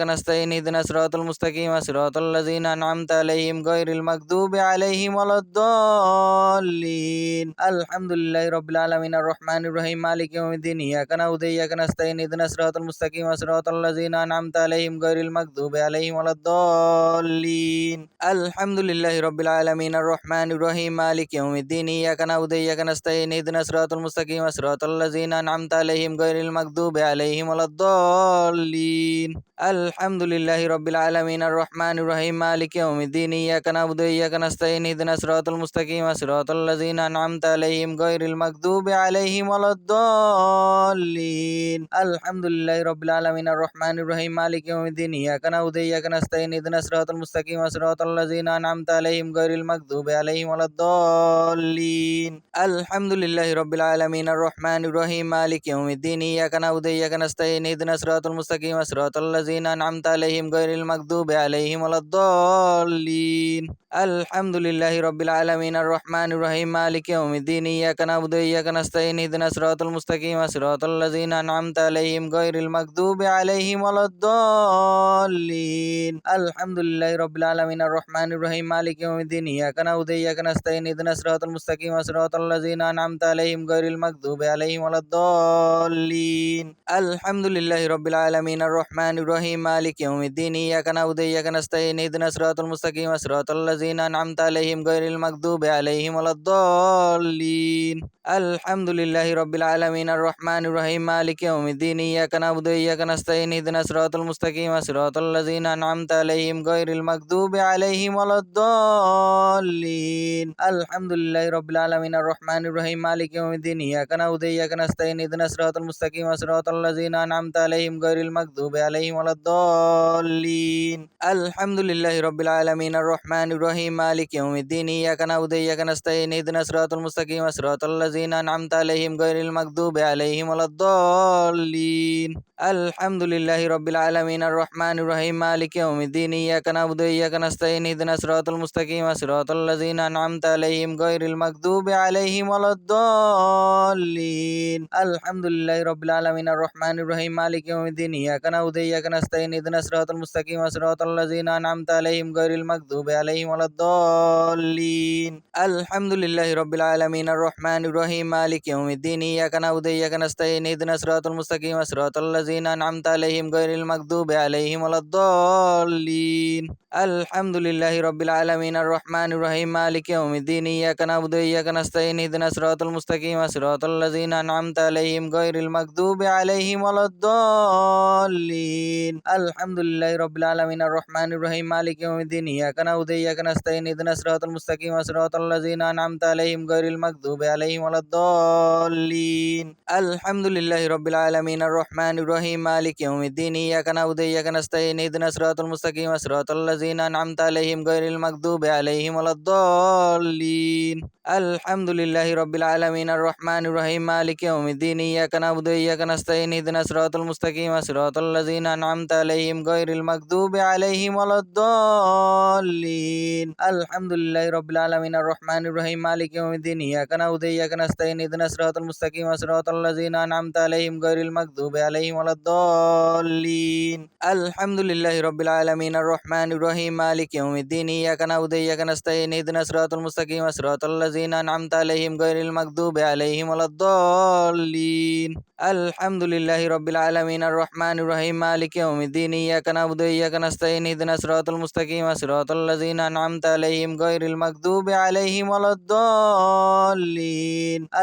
نستعين اهدنا الصراط المستقيم صراط الذين أنعمت عليهم غير المغضوب عليهم ولا الضالين الحمد لله رب العالمين الرحمن الرحيم مالك يوم الدين إياك نعبد وإياك نستعين اهدنا الصراط المستقيم صراط الذين أنعمت عليهم غير المغضوب عليهم ولا الضالين الحمد لله رب العالمين الرحمن الرحيم مالك يوم الدين إياك نعبد وإياك نستعين اهدنا الصراط المستقيم صراط الذين أنعمت عليهم غير المغضوب عليهم ولا الضالين الحمد لله رب العالمين الرحمن الرحيم مالك يوم الدين إياك نعبد وإياك نستعين اهدنا الصراط المستقيم صراط الذين أنعمت عليهم غير المغضوب عليهم ولا الضالين الحمد لله رب العالمين الرحمن الرحيم مالك يوم الدين إياك نعبد وإياك نستعين اهدنا الصراط المستقيم صراط الذين أنعمت عليهم غير المغضوب عليهم ولا الضالين الحمد لله رب العالمين الرحمن الرحيم مالك يوم الدين إياك نعبد وإياك نستعين اهدنا الصراط المستقيم صراط الذين أنعمت عليهم غير المغضوب عليهم ولا الضالين الحمد لله رب العالمين الرحمن الرحيم مالك يوم الدين إياك نعبد وإياك نستعين اهدنا الصراط المستقيم صراط الذين أنعمت عليهم غير المغضوب عليهم ولا الضالين الحمد لله رب العالمين الرحمن الرحيم مالك يوم الدين إياك نعبد وإياك نستعين اهدنا صراط المستقيم صراط الذين أنعمت عليهم غير المغضوب عليهم ولا الضالين الحمد لله رب العالمين الرحمن الرحيم مالك يوم الدين إياك نعبد وإياك نستعين اهدنا الصراط المستقيم صراط الذين أنعمت عليهم غير المغضوب عليهم ولا الضالين الحمد لله رب العالمين الرحمن الرحيم مالك يوم الدين إياك نعبد وإياك نستعين اهدنا الصراط المستقيم صراط الذين أنعمت عليهم غير المغضوب عليهم ولا الضالين الحمد لله رب العالمين الرحمن الرحيم مالك يوم الدين إياك نعبد وإياك نستعين اهدنا الصراط المستقيم صراط الذين أنعمت عليهم غير المغضوب عليهم ولا الضالين الحمد لله رب العالمين الرحمن الرحيم مالك يوم الدين إياك نعبد وإياك نستعين اهدنا الصراط المستقيم صراط الذين أنعمت عليهم غير المغضوب عليهم ولا الضالين الحمد لله رب العالمين الرحمن الرحيم مالك يوم الدين إياك نعبد وإياك نستعين اهدنا الصراط المستقيم صراط الذين أنعمت عليهم غير المغضوب عليهم ولا الضالين الحمد لله رب العالمين الرحمن الرحيم مالك يوم الدين إياك نعبد وإياك نستعين اهدنا الصراط المستقيم صراط الذين أنعمت عليهم غير المغضوب عليهم ولا الضالين الحمد لله رب العالمين الرحمن الرحيم مالك يوم الدين إياك نعبد وإياك نستعين اهدنا الصراط المستقيم صراط الذين أنعمت عليهم غير المغضوب عليهم ولا الضالين الحمد لله رب العالمين الرحمن الرحيم مالك يوم الدين إياك نعبد وإياك نستعين اهدنا الصراط المستقيم صراط الذين أنعمت عليهم غير المغضوب عليهم ولا الضالين الحمد لله رب العالمين الرحمن الرحيم مالك يوم الدين إياك نعبد وإياك نستعين اهدنا الصراط المستقيم صراط الذين أنعمت عليهم غير المغضوب عليهم ولا الضالين الحمد لله رب العالمين الرحمن الرحيم مالك يوم الدين إياك نعبد وإياك نستعين اهدنا الصراط المستقيم صراط الذين أنعمت عليهم غير المغضوب عليهم ولا الضالين الحمد لله رب العالمين الرحمن الرحيم مالك يوم الدين إياك نعبد وإياك نستعين اهدنا الصراط المستقيم صراط الذين أنعمت عليهم غير المغضوب عليهم ولا الضالين الحمد لله رب العالمين الرحمن الرحيم مالك يوم الدين إياك نعبد وإياك نستعين اهدنا الصراط المستقيم صراط الذين أنعمت عليهم غير المغضوب عليهم ولا الضالين الحمد لله رب العالمين الرحمن الرحيم مالك يوم الدين إياك نعبد وإياك نستعين اهدنا الصراط المستقيم صراط الذين أنعمت عليهم غير المغضوب عليهم ولا الضالين الحمد لله رب العالمين الرحمن الرحيم مالك يوم الدين إياك نعبد وإياك نستعين اهدنا الصراط المستقيم صراط الذين أنعمت عليهم غير المغضوب عليهم ولا الضالين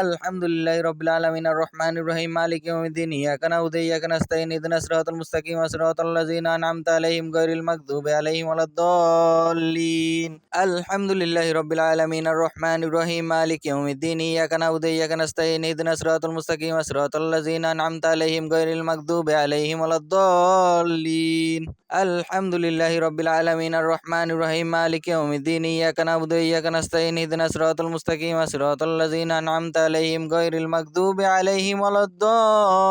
الحمد لله رب العالمين الرحمن الرحيم مالك يوم الدين إياك نعبد وإياك نستعين اهدنا الصراط المستقيم صراط الذين أنعمت عليهم غير المغضوب عليهم ولا الضالين الحمد لله رب العالمين الرحمن الرحيم مالك يوم الدين إياك نعبد وإياك نستعين اهدنا الصراط المستقيم صراط الذين أنعمت عليهم غير المغضوب عليهم ولا الضالين الحمد لله رب العالمين الرحمن الرحيم مالك يوم الدين إياك نعبد وإياك نستعين اهدنا الصراط المستقيم صراط الذين أنعمت عليهم غير المغضوب عليهم ولا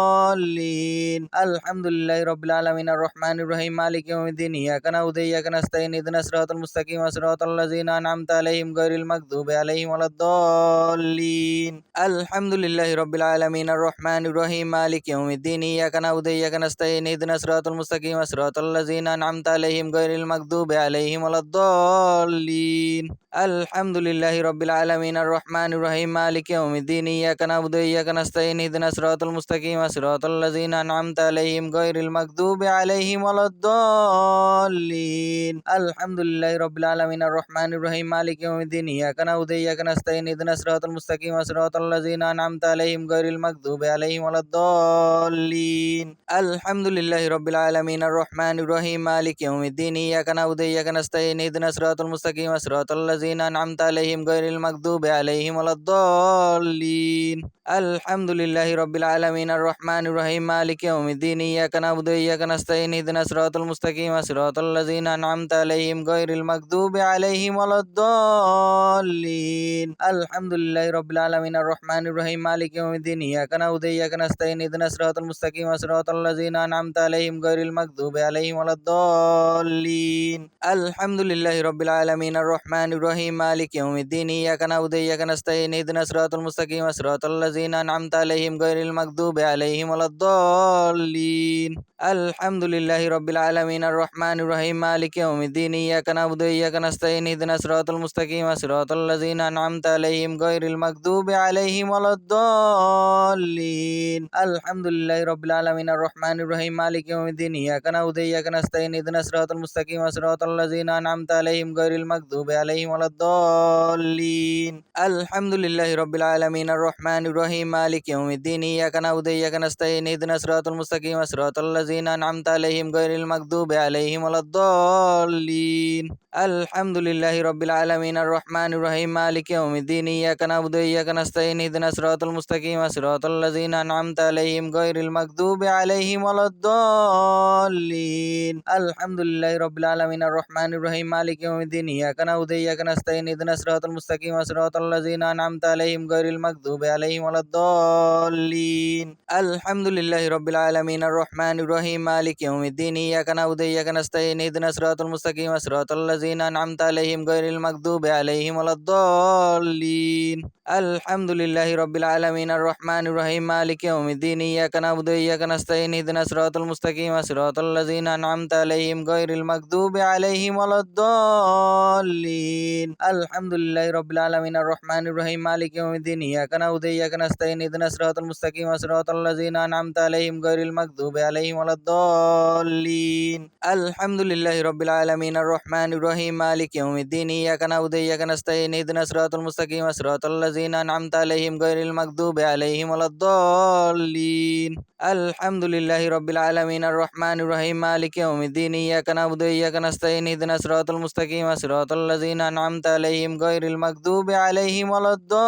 الضالين الحمد لله رب العالمين الرحمن الرحيم مالك يوم الدين إياك نعبد وإياك نستعين اهدنا الصراط المستقيم صراط الذين أنعمت عليهم غير المغضوب عليهم ولا الضالين الحمد لله رب العالمين الرحمن الرحيم مالك يوم الدين إياك نعبد وإياك نستعين اهدنا الصراط المستقيم صراط الذين أنعمت عليهم غير المغضوب عليهم ولا الضالين الحمد لله رب العالمين الرحمن الرحيم مالك يوم الدين إياك نعبد وإياك نستعين اهدنا الصراط المستقيم صراط الذين أنعمت عليهم غير المغضوب عليهم ولا الضالين الحمد لله رب العالمين الرحمن الرحيم مالك يوم الدين إياك نعبد وإياك نستعين اهدنا الصراط المستقيم صراط الذين أنعمت عليهم غير المغضوب عليهم ولا الضالين الحمد لله رب العالمين الرحمن الرحيم مالك يوم الدين إياك نعبد وإياك نستعين اهدنا الصراط المستقيم صراط الذين أنعمت عليهم غير المغضوب عليهم ولا الضالين الحمد لله رب العالمين الرحمن الرحيم مالك يوم الدين إياك نعبد وإياك نستعين اهدنا الصراط المستقيم صراط الذين أنعمت عليهم غير المغضوب عليهم ولا الضالين الحمد لله رب العالمين الرحمن الرحيم مالك يوم الدين إياك نعبد وإياك نستعين اهدنا الصراط المستقيم صراط الذين أنعمت عليهم غير المغضوب عليهم ولا الضالين الحمد لله رب العالمين الرحمن الرحيم مالك يوم الدين إياك نعبد وإياك نستعين اهدنا الصراط المستقيم صراط الذين أنعمت عليهم غير المغضوب عليهم ولا الضالين الحمد لله رب العالمين الرحمن الرحيم مالك يوم الدين إياك نعبد وإياك نستعين اهدنا الصراط المستقيم صراط الذين أنعمت عليهم غير المغضوب عليهم ولا الضالين الحمد لله رب العالمين الرحمن الرحيم مالك يوم الدين إياك نعبد وإياك نستعين اهدنا الصراط المستقيم صراط الذين أنعمت عليهم غير المغضوب عليهم ولا الضالين الحمد لله رب العالمين الرحمن الرحيم مالك يوم الدين إياك نعبد وإياك نستعين اهدنا الصراط المستقيم صراط الذين أنعمت عليهم غير المغضوب عليهم ولا الضالين الحمد لله رب العالمين الرحمن الرحيم مالك يوم الدين إياك نعبد وإياك نستعين اهدنا الصراط المستقيم صراط الذين أنعمت عليهم غير المغضوب عليهم ولا الضالين الحمد لله رب العالمين الرحمن الرحيم مالك يوم الدين إياك نعبد وإياك نستعين اهدنا الصراط المستقيم صراط الذين أنعمت عليهم غير المغضوب عليهم ولا الضالين الحمد لله رب العالمين الرحمن الرحيم مالك يوم الدين إياك نعبد وإياك نستعين اهدنا الصراط المستقيم صراط الذين أنعمت عليهم غير المغضوب عليهم ولا الضالين الحمد لله رب العالمين الرحمن الرحيم مالك يوم الدين إياك نعبد وإياك نستعين اهدنا الصراط المستقيم صراط الذين أنعمت عليهم غير المغضوب عليهم ولا الضالين الحمد لله رب العالمين الرحمن الرحيم مالك يوم الدين إياك نعبد وإياك نستعين اهدنا الصراط المستقيم صراط الذين أنعمت عليهم غير المغضوب عليهم ولا الضالين الحمد لله رب العالمين الرحمن الرحيم مالك يوم الدين إياك نعبد وإياك نستعين اهدنا الصراط المستقيم صراط الذين أنعمت عليهم غير المغضوب عليهم ولا الضالين الحمد لله رب العالمين الرحمن الرحيم مالك يوم الدين إياك نعبد وإياك نستعين اهدنا الصراط المستقيم صراط الذين أنعمت عليهم غير المغضوب عليهم ولا الضالين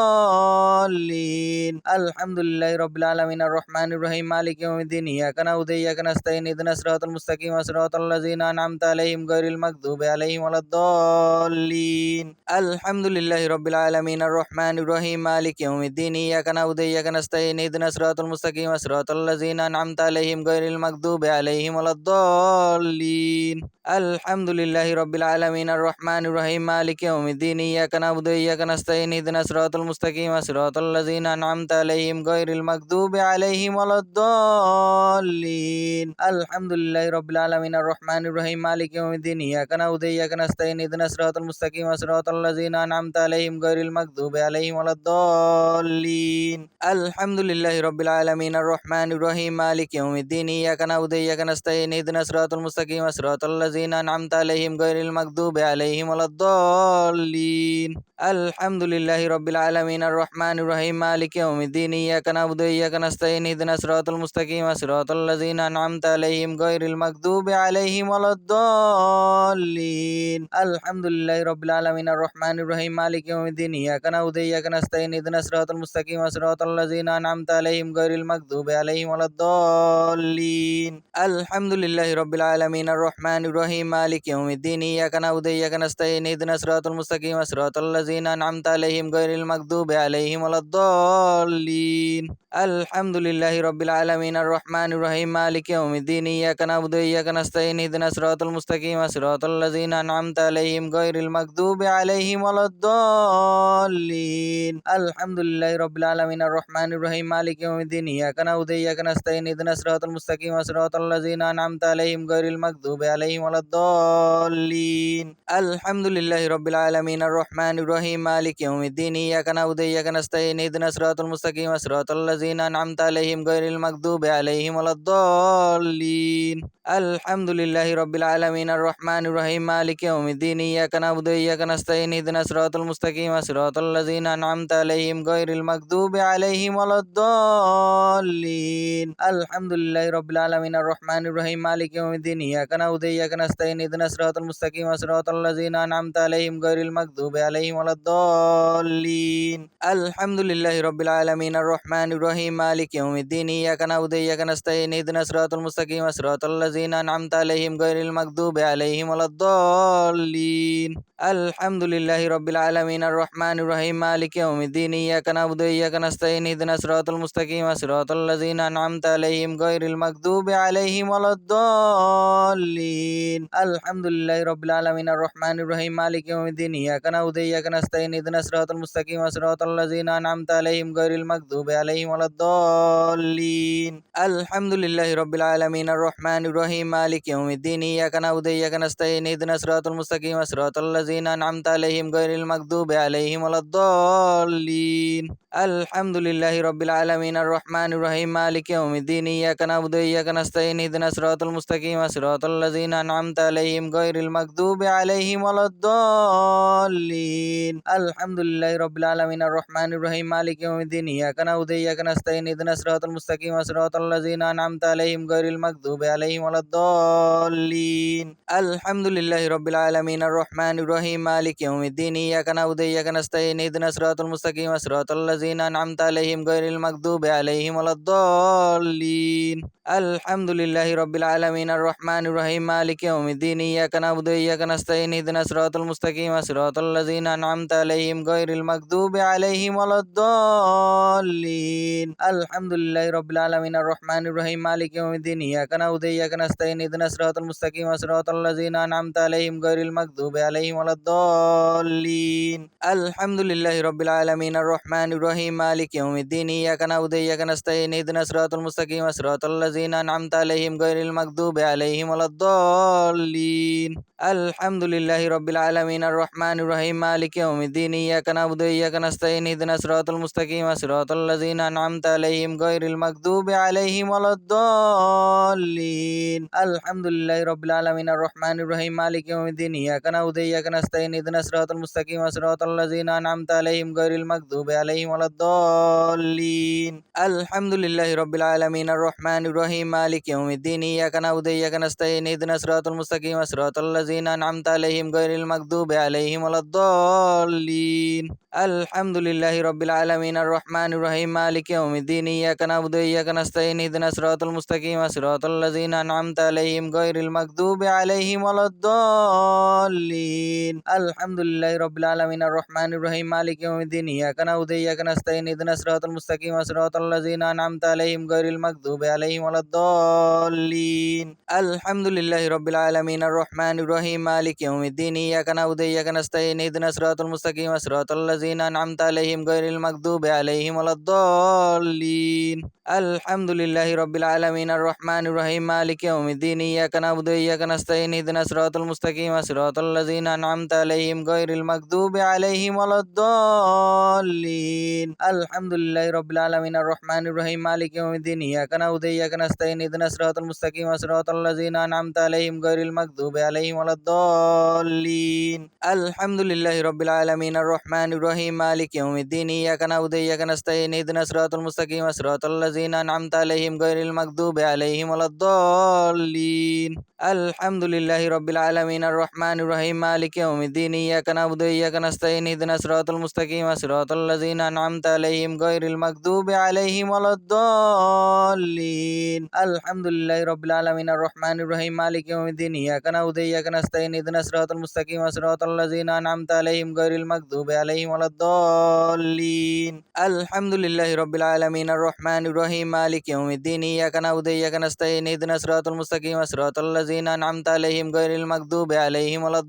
الحمد لله رب العالمين الرحمن الرحيم مالك يوم الدين إياك نعبد وإياك نستعين اهدنا الصراط المستقيم صراط الذين أنعمت عليهم غير المغضوب عليهم ولا الضالين الحمد لله رب العالمين الرحمن الرحيم مالك يوم الدين إياك نعبد وإياك نستعين اهدنا الصراط المستقيم صراط الذين أنعمت عليهم غير المغضوب عليهم ولا الضالين الحمد لله رب العالمين الرحمن الرحيم مالك يوم الدين إياك نعبد وإياك نستعين اهدنا الصراط المستقيم صراط الذين أنعمت عليهم غير المغضوب عليهم ولا الضالين الحمد لله رب العالمين الرحمن الرحيم مالك يوم الدين إياك نعبد وإياك نستعين اهدنا الصراط المستقيم صراط الذين أنعمت عليهم غير المغضوب عليهم ولا الضالين الحمد لله رب العالمين الرحمن الرحيم مالك يوم الدين إياك نعبد وإياك نستعين اهدنا الصراط المستقيم صراط الذين أنعمت عليهم غير المغضوب عليهم ولا الضالين الحمد لله رب العالمين الرحمن الرحيم مالك يوم الدين إياك نعبد وإياك نستعين اهدنا الصراط المستقيم صراط الذين أنعمت عليهم غير المغضوب عليهم ولا الضالين الحمد لله رب العالمين الرحمن الرحيم مالك يوم الدين إياك نعبد وإياك نستعين اهدنا الصراط المستقيم صراط الذين أنعمت عليهم غير المغضوب عليهم ولا الضالين الحمد لله رب العالمين الرحمن الرحيم مالك يوم الدين إياك نعبد وإياك نستعين اهدنا الصراط المستقيم صراط الذين أنعمت عليهم غير المغضوب عليهم ولا الضالين الحمد لله رب العالمين الرحمن الرحيم مالك يوم الدين إياك نعبد وإياك نستعين اهدنا الصراط المستقيم صراط الذين أنعمت عليهم غير المغضوب عليهم ولا الضالين الحمد لله رب العالمين الرحمن الرحيم مالك يوم الدين إياك نعبد وإياك نستعين اهدنا الصراط المستقيم صراط الذين أنعمت عليهم غير المغضوب عليهم ولا الضالين الحمد لله رب العالمين الرحمن الرحيم مالك يوم الدين إياك نعبد وإياك نستعين اهدنا الصراط المستقيم صراط الذين أنعمت عليهم غير المغضوب عليهم ولا الضالين الحمد لله رب العالمين الرحمن الرحيم مالك يوم الدين إياك نعبد وإياك نستعين اهدنا الصراط المستقيم صراط الذين أنعمت عليهم غير المغضوب عليهم ولا الضالين الحمد لله رب العالمين الرحمن الرحيم مالك يوم الدين إياك نعبد وإياك نستعين اهدنا الصراط المستقيم صراط الذين أنعمت عليهم غير المغضوب عليهم ولا الضالين الحمد لله رب العالمين الرحمن الرحيم مالك يوم الدين إياك نعبد وإياك نستعين اهدنا الصراط المستقيم صراط الذين أنعمت عليهم غير المغضوب عليهم ولا الضالين الحمد لله رب العالمين الرحمن الرحيم مالك يوم الدين إياك نعبد وإياك نستعين نستعين اهدنا الصراط المستقيم صراط الذين أنعمت عليهم غير المغضوب عليهم ولا الضالين الحمد لله رب العالمين الرحمن الرحيم مالك يوم الدين إياك نعبد وإياك نستعين اهدنا الصراط المستقيم صراط الذين أنعمت عليهم غير المغضوب عليهم ولا الضالين الحمد لله رب العالمين الرحمن الرحيم مالك يوم الدين إياك نعبد وإياك نستعين اهدنا الصراط المستقيم صراط الذين أنعمت عليهم غير المغضوب عليهم ولا الضالين الحمد لله رب العالمين الرحمن الرحيم مالك يوم الدين إياك نعبد وإياك نستعين اهدنا الصراط المستقيم صراط الذين أنعمت عليهم غير المغضوب عليهم ولا الضالين الحمد لله رب العالمين الرحمن الرحيم مالك يوم الدين إياك نعبد وإياك نستعين اهدنا الصراط المستقيم صراط الذين أنعمت عليهم غير المغضوب عليهم ولا الضالين الحمد لله رب العالمين الرحمن الرحيم مالك يوم الدين إياك نعبد وإياك نستعين اهدنا الصراط المستقيم صراط الذين أنعمت عليهم غير المغضوب عليهم ولا الضالين الحمد لله رب العالمين الرحمن الرحيم مالك يوم الدين إياك نعبد وإياك نستعين اهدنا الصراط المستقيم صراط الذين أنعمت عليهم غير المغضوب عليهم ولا الضالين الحمد لله رب العالمين الرحمن الرحيم مالك يوم الدين إياك نعبد وإياك نستعين اهدنا الصراط المستقيم صراط الذين أنعمت عليهم غير المغضوب عليهم ولا الضالين الحمد لله رب العالمين الرحمن الرحيم مالك يوم الدين إياك نعبد وإياك نستعين اهدنا الصراط المستقيم صراط الذين أنعمت عليهم غير المغضوب عليهم ولا الضالين الحمد لله رب العالمين الرحمن الرحيم مالك يوم الدين إياك نعبد وإياك نستعين اهدنا الصراط المستقيم صراط الذين أنعمت عليهم غير المغضوب عليهم ولا الضالين الحمد لله رب العالمين الرحمن الرحيم مالك يوم الدين إياك نعبد وإياك نستعين اهدنا الصراط المستقيم صراط الذين أنعمت عليهم غير المغضوب عليهم ولا الضالين الحمد لله رب العالمين الرحمن الرحيم مالك يوم الدين إياك نعبد وإياك نستعين اهدنا الصراط المستقيم صراط الذين أنعمت عليهم غير المغضوب عليهم ولا الضالين الحمد لله رب العالمين الرحمن الرحيم مالك يوم الدين إياك نعبد وإياك نستعين اهدنا الصراط المستقيم صراط الذين أنعمت عليهم غير المغضوب عليهم ولا الضالين الحمد لله رب العالمين الرحمن الرحيم مالك يوم الدين إياك نعبد وإياك نستعين اهدنا الصراط المستقيم صراط الذين أنعمت عليهم غير المغضوب عليهم ولا الضالين الحمد لله رب العالمين الرحمن الرحيم مالك يوم الدين إياك نعبد وإياك نستعين اهدنا الصراط المستقيم صراط الذين أنعمت عليهم غير المغضوب عليهم ولا الضالين الحمد لله رب العالمين الرحمن الرحيم مالك يوم الدين إياك نعبد وإياك نستعين اهدنا الصراط المستقيم صراط الذين أنعمت عليهم غير المغضوب عليهم ولا الضالين الحمد لله رب العالمين الرحمن الرحيم مالك يوم الدين إياك نعبد وإياك نستعين اهدنا الصراط المستقيم صراط الذين أنعمت عليهم غير المغضوب عليهم ولا الضالين الحمد لله رب العالمين الرحمن الرحيم مالك يوم الدين إياك نعبد وإياك نستعين اهدنا الصراط المستقيم صراط الذين أنعمت عليهم غير المغضوب عليهم ولا الضالين الحمد لله رب العالمين الرحمن الرحيم مالك يوم الدين إياك نعبد وإياك نستعين اهدنا الصراط المستقيم صراط الذين أنعمت عليهم غير المغضوب عليهم ولا الضالين الحمد لله رب العالمين الرحمن الرحيم مالك يوم الدين إياك نعبد وإياك نستعين اهدنا الصراط المستقيم صراط الذين أنعمت عليهم غير المغضوب عليهم ولا الضالين الحمد لله رب العالمين الرحمن الرحيم مالك يوم الدين إياك نعبد وإياك نستعين اهدنا الصراط المستقيم صراط الذين أنعمت عليهم غير المغضوب عليهم ولا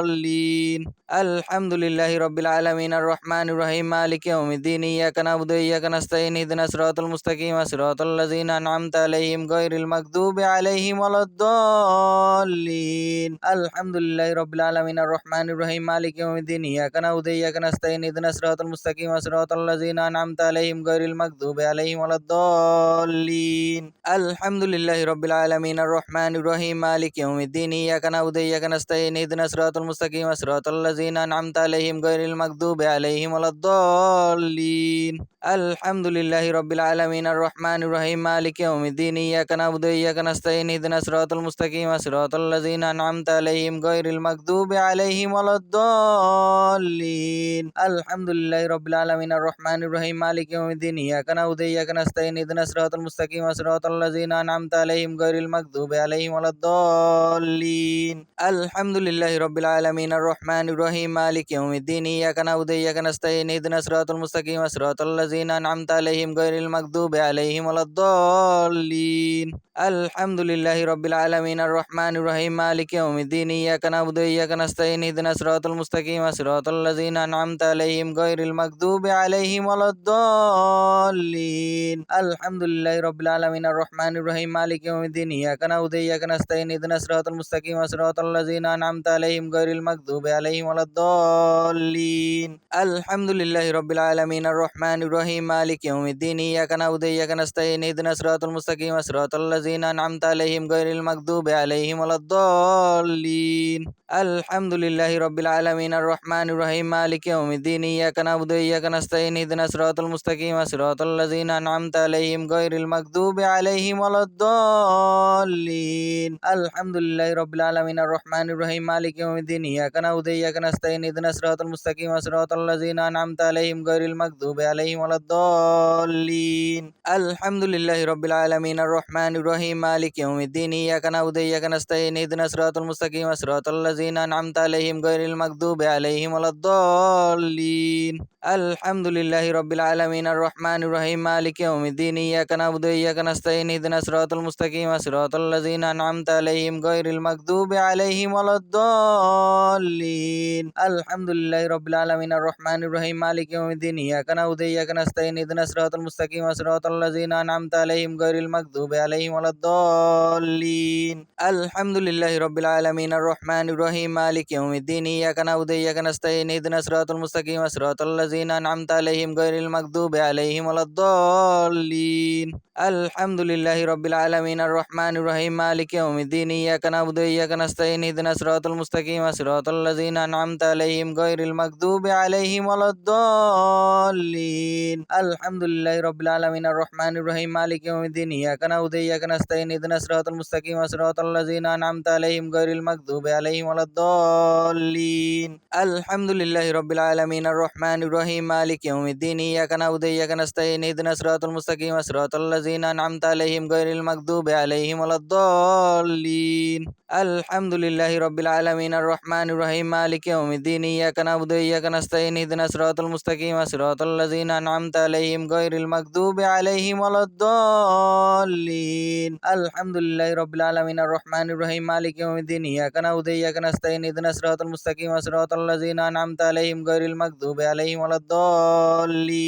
الضالين الحمد لله رب العالمين الرحمن الرحيم مالك يوم الدين إياك نعبد وإياك نستعين اهدنا الصراط المستقيم صراط الذين أنعمت عليهم غير المغضوب عليهم ولا الضالين الحمد لله رب العالمين الرحمن الرحيم مالك يوم الدين إياك نعبد وإياك نستعين اهدنا الصراط المستقيم صراط الذين أنعمت عليهم غير المغضوب عليهم ولا الضالين الحمد لله رب العالمين الرحمن الرحيم مالك يوم الدين إياك نعبد وإياك نستعين اهدنا الصراط المستقيم صراط الذين أنعمت عليهم غير المغضوب عليهم ولا الضالين الحمد لله رب العالمين الرحمن الرحيم مالك يوم الدين إياك نعبد وإياك نستعين اهدنا الصراط المستقيم صراط الذين أنعمت عليهم غير المغضوب عليهم ولا الضالين الحمد لله رب العالمين الرحمن الرحيم مالك يوم الدين إياك نعبد وإياك نستعين اهدنا الصراط المستقيم صراط الذين أنعمت عليهم غير المغضوب عليهم ولا الضالين الحمد لله رب العالمين الرحمن الرحيم مالك يوم الدين إياك نعبد وإياك نستعين اهدنا الصراط المستقيم صراط صراط الذين أنعمت عليهم غير المغضوب عليهم ولا الضالين. الحمد لله رب العالمين الرحمن الرحيم مالك يوم الدين إياك نعبد وإياك نستعين اهدنا الصراط المستقيم صراط الذين أنعمت عليهم غير المغضوب عليهم ولا الضالين. الحمد لله رب العالمين الرحمن الرحيم مالك يوم الدين إياك نعبد وإياك نستعين اهدنا الصراط المستقيم صراط الذين أنعمت عليهم غير المغضوب عليهم ولا الضالين. الحمد لله رب العالمين الرحمن الرحيم مالك يوم الدين إياك نعبد وإياك نستعين اهدنا الصراط المستقيم صراط الذين أنعمت عليهم غير المغضوب عليهم ولا الضالين. الحمد لله رب العالمين الرحمن الرحيم مالك يوم الدين إياك نعبد وإياك نستعين اهدنا الصراط المستقيم صراط الذين أنعمت عليهم غير المغضوب عليهم ولا الضالين. الحمد لله رب العالمين الرحمن الرحيم مالك يوم الدين إياك نعبد وإياك نستعين اهدنا الصراط المستقيم صراط الذين أنعمت عليهم غير المغضوب عليهم ولا الضالين. الحمد لله رب العالمين الرحمن الرحيم مالك يوم الدين إياك نعبد وإياك نستعين اهدنا الصراط المستقيم صراط الذين أنعمت عليهم غير المغضوب عليهم ولا الضالين. الحمد لله رب العالمين الرحمن الرحيم مالك يوم الدين إياك نعبد وإياك نستعين اهدنا الصراط المستقيم صراط الذين أنعمت عليهم غير المغضوب عليهم ولا الضالين. الحمد لله رب العالمين الرحمن الرحيم مالك يوم الدين إياك نعبد وإياك نستعين اهدنا الصراط المستقيم صراط الذين أنعمت عليهم غير المغضوب عليهم ولا الضالين. الحمد لله رب العالمين الرحمن الرحيم مالك يوم الدين إياك نعبد وإياك نستعين اهدنا الصراط المستقيم صراط الذين أنعمت عليهم غير المغضوب عليهم ولا الضالين. الحمد لله رب العالمين الرحمن الرحيم مالك يوم الدين إياك نعبد وإياك نستعين اهدنا الصراط المستقيم صراط الذين أنعمت عليهم غير المغضوب عليهم ولا الضالين. الحمد لله رب العالمين الرحمن الرحيم مالك يوم الدين إياك نعبد وإياك نستعين اهدنا الصراط المستقيم صراط الذين أنعمت عليهم غير المغضوب عليهم ولا الضالين. الحمد لله رب العالمين الرحمن الرحيم مالك يوم الدين إياك نعبد وإياك نستعين اهدنا الصراط المستقيم صراط الذين أنعمت عليهم غير المغضوب عليهم ولا الضالين. الحمد لله رب العالمين الرحمن الرحيم مالك يوم الدين إياك نعبد وإياك نستعين اهدنا الصراط المستقيم صراط الذين أنعمت عليهم غير المغضوب عليهم ولا الضالين. الحمد لله رب العالمين الرحمن الرحيم مالك يوم الدين إياك نعبد وإياك نستعين اهدنا الصراط المستقيم صراط الذين أنعمت عليهم غير المغضوب عليهم ولا الضالين. الحمد لله رب العالمين الرحمن الرحيم مالك يوم الدين إياك نعبد وإياك نستعين اهدنا الصراط المستقيم صراط الذين أنعمت عليهم غير المغضوب عليهم ولا الضالين. الحمد لله رب العالمين الرحمن الرحيم مالك يوم الدين إياك نعبد وإياك نستعين اهدنا الصراط المستقيم صراط الذين أنعمت عليهم غير المغضوب عليهم ولا الضالين.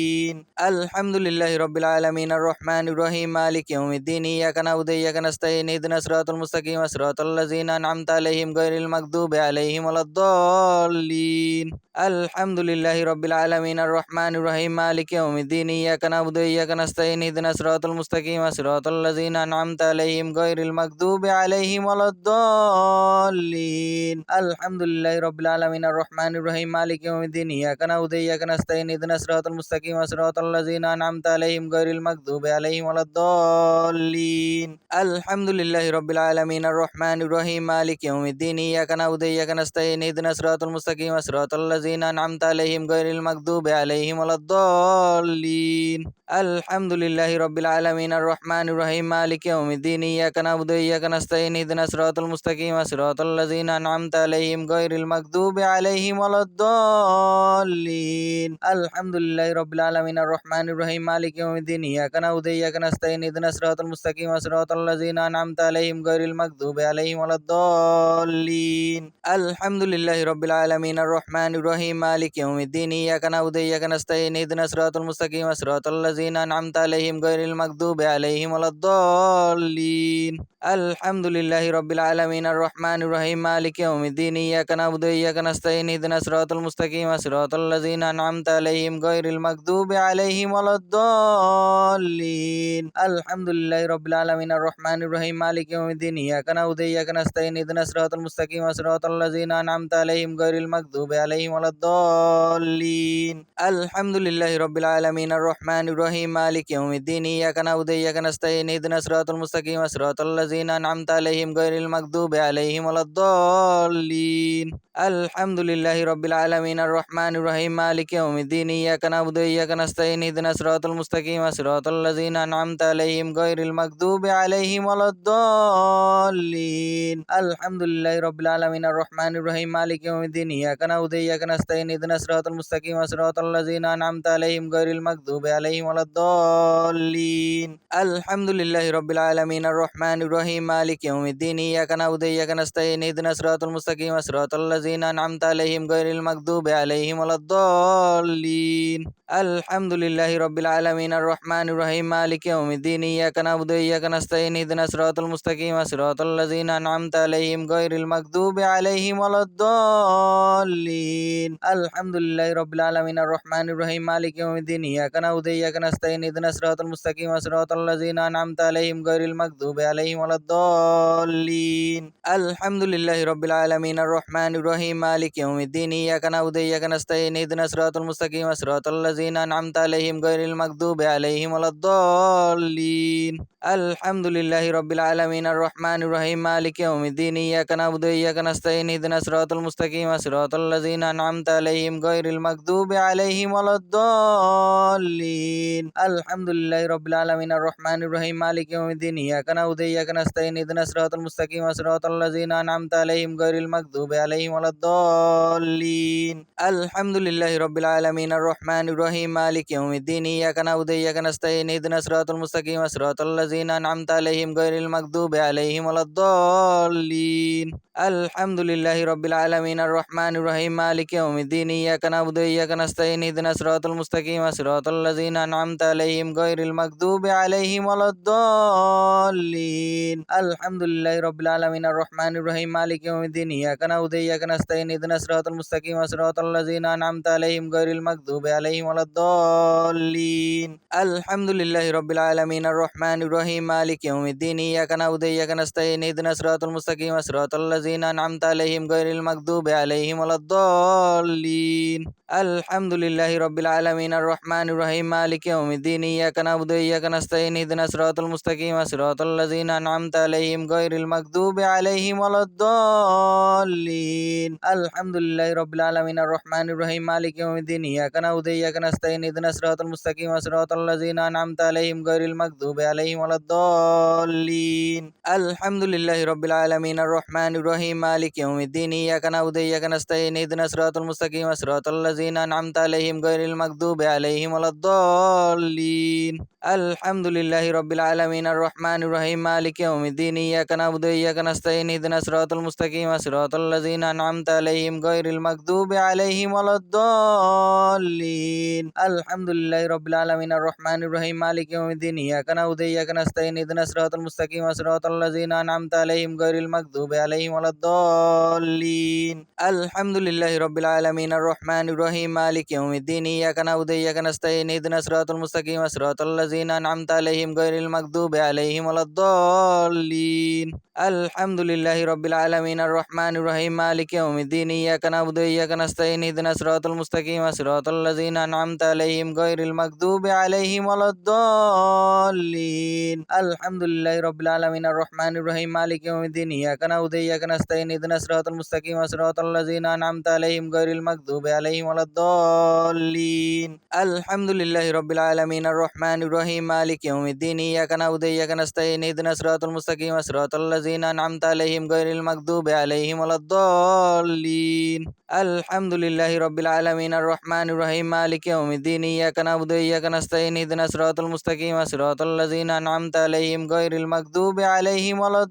الحمد لله رب العالمين الرحمن الرحيم مالك يوم الدين إياك نعبد وإياك نستعين اهدنا الصراط المستقيم صراط الذين أنعمت عليهم غير المغضوب عليهم ولا الضالين. الحمد لله رب العالمين الرحمن الرحيم مالك يوم الدين إياك نعبد وإياك نستعين اهدنا الصراط المستقيم صراط الذين أنعمت عليهم غير المغضوب عليهم ولا الضالين. الحمد لله رب العالمين الرحمن الرحيم مالك يوم الدين إياك نعبد وإياك نستعين اهدنا الصراط المستقيم صراط الذين أنعمت عليهم غير المغضوب عليهم ولا الضالين. الحمد لله رب العالمين الرحمن الرحيم مالك يوم الدين إياك نعبد وإياك نستعين اهدنا الصراط المستقيم صراط الذين أنعمت عليهم غير المغضوب عليهم ولا الضالين. الحمد لله رب العالمين الرحمن الرحيم مالك يوم الدين إياك نعبد وإياك نستعين اهدنا الصراط المستقيم صراط الذين أنعمت عليهم غير المغضوب عليهم ولا الضالين. الحمد لله رب العالمين الرحمن الرحيم مالك يوم الدين إياك نعبد وإياك نستعين اهدنا الصراط المستقيم صراط الذين أنعمت عليهم غير المغضوب عليهم ولا الضالين. الحمد لله رب العالمين الرحمن الرحيم مالك يوم الدين إياك نعبد وإياك نستعين اهدنا الصراط المستقيم صراط الذين أنعمت عليهم غير المغضوب عليهم ولا الضالين. الحمد لله رب العالمين الرحمن الرحيم مالك يوم الدين إياك نعبد وإياك نستعين اهدنا الصراط المستقيم صراط الذين أنعمت عليهم غير المغضوب عليهم ولا الضالين. الحمد لله رب العالمين الرحمن الرحيم مالك يوم الدين إياك نعبد وإياك نستعين اهدنا الصراط المستقيم صراط الذين أنعمت عليهم غير المغضوب عليهم ولا الضالين. الحمد لله رب العالمين الرحمن الرحيم مالك يوم الدين إياك نعبد وإياك نستعين اهدنا الصراط المستقيم صراط الذين أنعمت عليهم غير المغضوب عليهم ولا الضالين. الحمد لله رب العالمين الرحمن الرحيم مالك يوم الدين إياك نعبد وإياك نستعين اهدنا الصراط المستقيم صراط الذين أنعمت عليهم غير المغضوب عليهم ولا الضالين. الحمد لله رب العالمين الرحمن الرحيم مالك يوم الدين إياك نعبد وإياك نستعين اهدنا الصراط المستقيم صراط الذين أنعمت عليهم غير المغضوب عليهم ولا الضالين. الحمد لله رب العالمين الرحمن الرحيم مالك يوم الدين إياك نعبد وإياك نستعين اهدنا الصراط المستقيم صراط الذين أنعمت عليهم غير المغضوب عليهم ولا الضالين. الحمد لله رب العالمين الرحمن الرحيم مالك يوم الدين إياك نعبد وإياك نستعين اهدنا الصراط المستقيم صراط الذين أنعمت أنعمت عليهم غير المغضوب عليهم ولا الضالين. الحمد لله رب العالمين الرحمن الرحيم مالك يوم الدين إياك نعبد وإياك نستعين اهدنا الصراط المستقيم صراط الذين أنعمت عليهم غير المغضوب عليهم ولا الضالين. الحمد لله رب العالمين الرحمن الرحيم مالك يوم الدين إياك نعبد وإياك نستعين اهدنا الصراط المستقيم صراط الذين أنعمت عليهم غير المغضوب عليهم ولا الضالين. الحمد لله رب العالمين الرحمن الرحيم مالك يوم الدين إياك نعبد وإياك نستعين اهدنا الصراط المستقيم صراط الذين أنعمت عليهم غير المغضوب عليهم ولا الضالين. الحمد لله رب العالمين الرحمن الرحيم مالك يوم الدين إياك نعبد وإياك نستعين اهدنا الصراط المستقيم صراط الذين أنعمت عليهم غير المغضوب عليهم ولا الضالين. الحمد لله رب العالمين الرحمن الرحيم مالك يوم الدين إياك نعبد وإياك نستعين اهدنا الصراط المستقيم صراط الذين أنعمت عليهم غير المغضوب عليهم ولا الضالين. الحمد لله رب العالمين الرحمن الرحيم مالك يوم الدين إياك نعبد وإياك نستعين اهدنا الصراط المستقيم صراط الذين أنعمت عليهم غير المغضوب عليهم ولا الضالين. الحمد لله رب العالمين الرحمن الرحيم مالك يوم الدين إياك نعبد وإياك نستعين اهدنا الصراط المستقيم صراط الذين أنعمت عليهم غير المغضوب عليهم ولا الضالين. الحمد لله رب العالمين الرحمن الرحيم مالك يوم الدين إياك نعبد وإياك نستعين اهدنا الصراط المستقيم صراط الذين أنعمت عليهم غير المغضوب عليهم ولا الضالين. الحمد لله رب العالمين الرحمن الرحيم مالك يوم الدين إياك نعبد وإياك نستعين اهدنا الصراط المستقيم صراط الذين أنعمت عليهم غير المغضوب عليهم ولا الضالين. الحمد لله رب العالمين الرحمن الرحيم مالك يوم الدين إياك نعبد وإياك نستعين اهدنا الصراط المستقيم صراط الذين أنعمت عليهم غير المغضوب عليهم ولا الضالين. الحمد لله رب العالمين الرحمن الرحيم مالك يوم الدين إياك نعبد وإياك نستعين اهدنا الصراط المستقيم صراط الذين أنعمت عليهم غير المغضوب عليهم ولا الضالين. الحمد لله رب العالمين الرحمن الرحيم مالك يوم الدين إياك نعبد وإياك نستعين اهدنا الصراط المستقيم صراط الذين أنعمت عليهم غير المغضوب عليهم ولا الضالين. الحمد لله رب العالمين الرحمن الرحيم مالك يوم الدين إياك نعبد وإياك نستعين اهدنا الصراط المستقيم صراط الذين أنعمت عليهم غير المغضوب عليهم ولا الضالين. الحمد لله رب العالمين الرحمن الرحيم مالك يوم الدين إياك نعبد وإياك نستعين اهدنا الصراط المستقيم صراط الذين أنعمت عليهم غير المغضوب عليهم ولا الضالين. الحمد لله رب العالمين الرحمن الرحيم مالك يوم الدين إياك نعبد وإياك نستعين اهدنا الصراط المستقيم صراط الذين أنعمت عليهم غير المغضوب عليهم ولا الضالين. الحمد لله رب العالمين الرحمن الرحيم مالك يوم الدين إياك نعبد وإياك نستعين اهدنا الصراط المستقيم صراط الذين أنعمت عليهم غير المغضوب عليهم ولا الضالين. الحمد لله رب العالمين الرحمن الرحيم مالك يوم الدين إياك نعبد وإياك نستعين اهدنا الصراط المستقيم صراط الذين أنعمت عليهم غير المغضوب عليهم ولا الضالين. الحمد لله رب العالمين الرحمن الرحيم مالك يوم الدين إياك نعبد وإياك نستعين اهدنا الصراط المستقيم صراط الذين أنعمت عليهم غير المغضوب عليهم ولا الضالين. الحمد لله رب العالمين الرحمن الرحيم مالك يوم الدين إياك نعبد وإياك نستعين اهدنا الصراط المستقيم صراط الذين أنعمت عليهم غير المغضوب عليهم ولا الضالين. الحمد لله رب العالمين الرحمن الرحيم مالك يوم الدين إياك نعبد وإياك نستعين اهدنا الصراط المستقيم صراط الذين أنعمت عليهم غير المغضوب عليهم ولا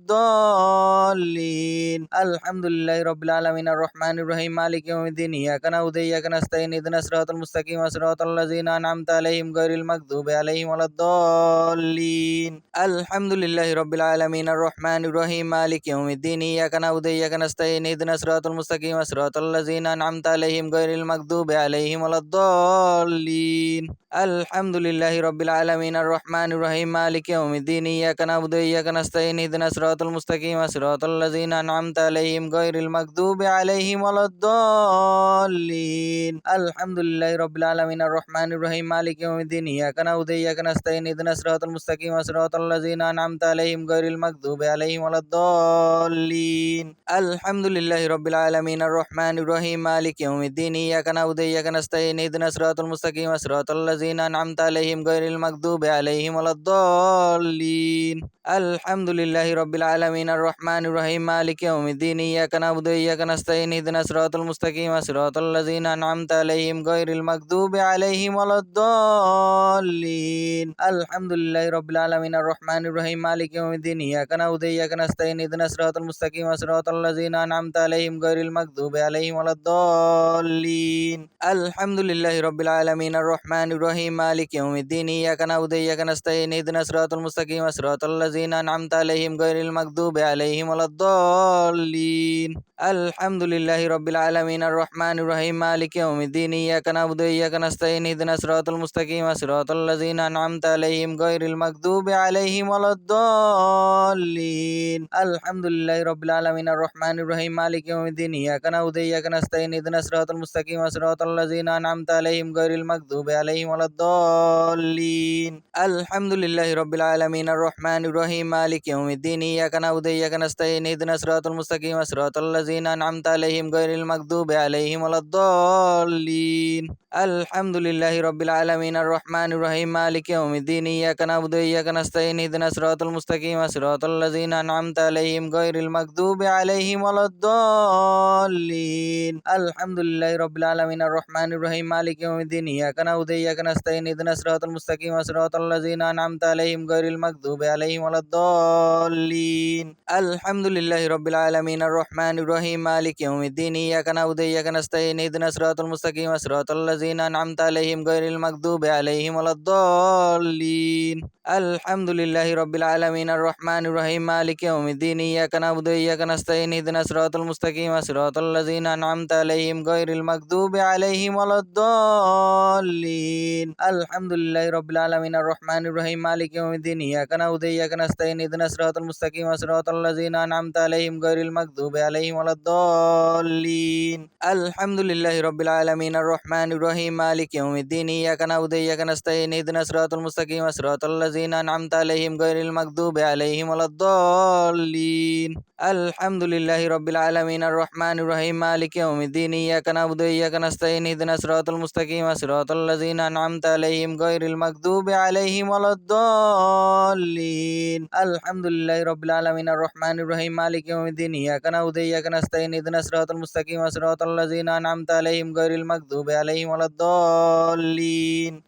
الضالين. الحمد لله رب العالمين الرحمن الرحيم مالك يوم الدين إياك نعبد وإياك نستعين اهدنا الصراط المستقيم صراط الذين أنعمت عليهم غير المغضوب عليهم ولا الضالين. الحمد لله رب العالمين الرحمن الرحيم مالك يوم الدين إياك نعبد وإياك نستعين اهدنا الصراط المستقيم صراط الذين أنعمت عليهم غير المغضوب عليهم ولا الضالين. الحمد لله رب العالمين الرحمن الرحيم مالك يوم الدين إياك نعبد وإياك نستعين اهدنا الصراط المستقيم صراط الذين أنعمت عليهم غير المغضوب عليهم ولا الضالين. الحمد لله رب العالمين الرحمن الرحيم مالك يوم الدين إياك نعبد وإياك نستعين اهدنا الصراط المستقيم صراط الذين أنعمت عليهم غير المغضوب عليهم ولا الضالين. الحمد لله رب العالمين الرحمن الرحيم مالك يوم الدين إياك نعبد وإياك نستعين اهدنا الصراط المستقيم صراط الذين أنعمت عليهم غير المغضوب عليهم ولا الضالين. الضالين الحمد لله رب العالمين الرحمن الرحيم مالك يوم الدين إياك نعبد وإياك نستعين اهدنا الصراط المستقيم صراط الذين أنعمت عليهم غير المغضوب عليهم ولا الضالين الحمد لله رب العالمين الرحمن الرحيم مالك يوم الدين إياك نعبد وإياك نستعين اهدنا الصراط المستقيم صراط الذين أنعمت عليهم غير المغضوب عليهم ولا الضالين الحمد لله رب العالمين الرحمن الرحيم مالك يوم الدين إياك نعبد وإياك نستعين اهدنا الصراط المستقيم صراط الذين أنعمت عليهم غير المغضوب عليهم ولا الضالين الحمد لله رب العالمين الرحمن الرحيم مالك يوم الدين إياك نعبد وإياك نستعين اهدنا الصراط المستقيم صراط الذين أنعمت عليهم غير المغضوب عليهم ولا الضالين الحمد لله رب العالمين الرحمن الرحيم مالك يوم الدين إياك نعبد وإياك نستعين اهدنا الصراط المستقيم صراط الذين أنعمت عليهم غير المغضوب عليهم ولا الضالين الحمد لله رب العالمين الرحمن الرحيم مالك يوم الدين إياك نعبد وإياك نستعين اهدنا الصراط المستقيم صراط الذين أنعمت عليهم غير المغضوب عليهم ولا الضالين الحمد لله رب العالمين الرحمن الرحيم مالك يوم الدين إياك نعبد وإياك نستعين اهدنا الصراط المستقيم صراط الذين أنعمت عليهم غير المغضوب عليهم ولا الضالين الحمد لله رب العالمين الرحمن الرحيم مالك يوم الدين إياك نعبد وإياك نستعين اهدنا الصراط المستقيم صراط الذين أنعمت عليهم غير المغضوب عليهم ولا الضالين الحمد لله رب العالمين الرحمن الرحيم مالك يوم الدين إياك نعبد وإياك نستعين اهدنا الصراط المستقيم صراط الذين أنعمت عليهم غير المغضوب عليهم ولا الضالين الحمد لله رب العالمين الرحمن الرحيم مالك يوم الدين إياك نعبد وإياك نستعين اهدنا الصراط المستقيم صراط الذين أنعمت عليهم غير المغضوب عليهم ولا الضالين الحمد لله رب العالمين الرحمن الرحيم مالك يوم الدين إياك نعبد وإياك نستعين اهدنا الصراط المستقيم صراط الذين أنعمت عليهم غير المغضوب عليهم ولا الضالين الحمد لله رب العالمين الرحمن الرحيم مالك يوم الدين إياك نعبد وإياك نستعين اهدنا الصراط المستقيم صراط الذين أنعمت عليهم غير المغضوب عليهم ولا الضالين الحمد لله رب العالمين الرحمن الرحيم مالك يوم الدين إياك نعبد وإياك نستعين اهدنا الصراط المستقيم صراط الذين أنعمت عليهم غير المغضوب عليهم ولا الضالين الحمد لله رب العالمين الرحمن الرحيم مالك يوم الدين إياك نعبد وإياك نستعين اهدنا الصراط المستقيم صراط الذين أنعمت عليهم غير المغضوب عليهم ولا الضالين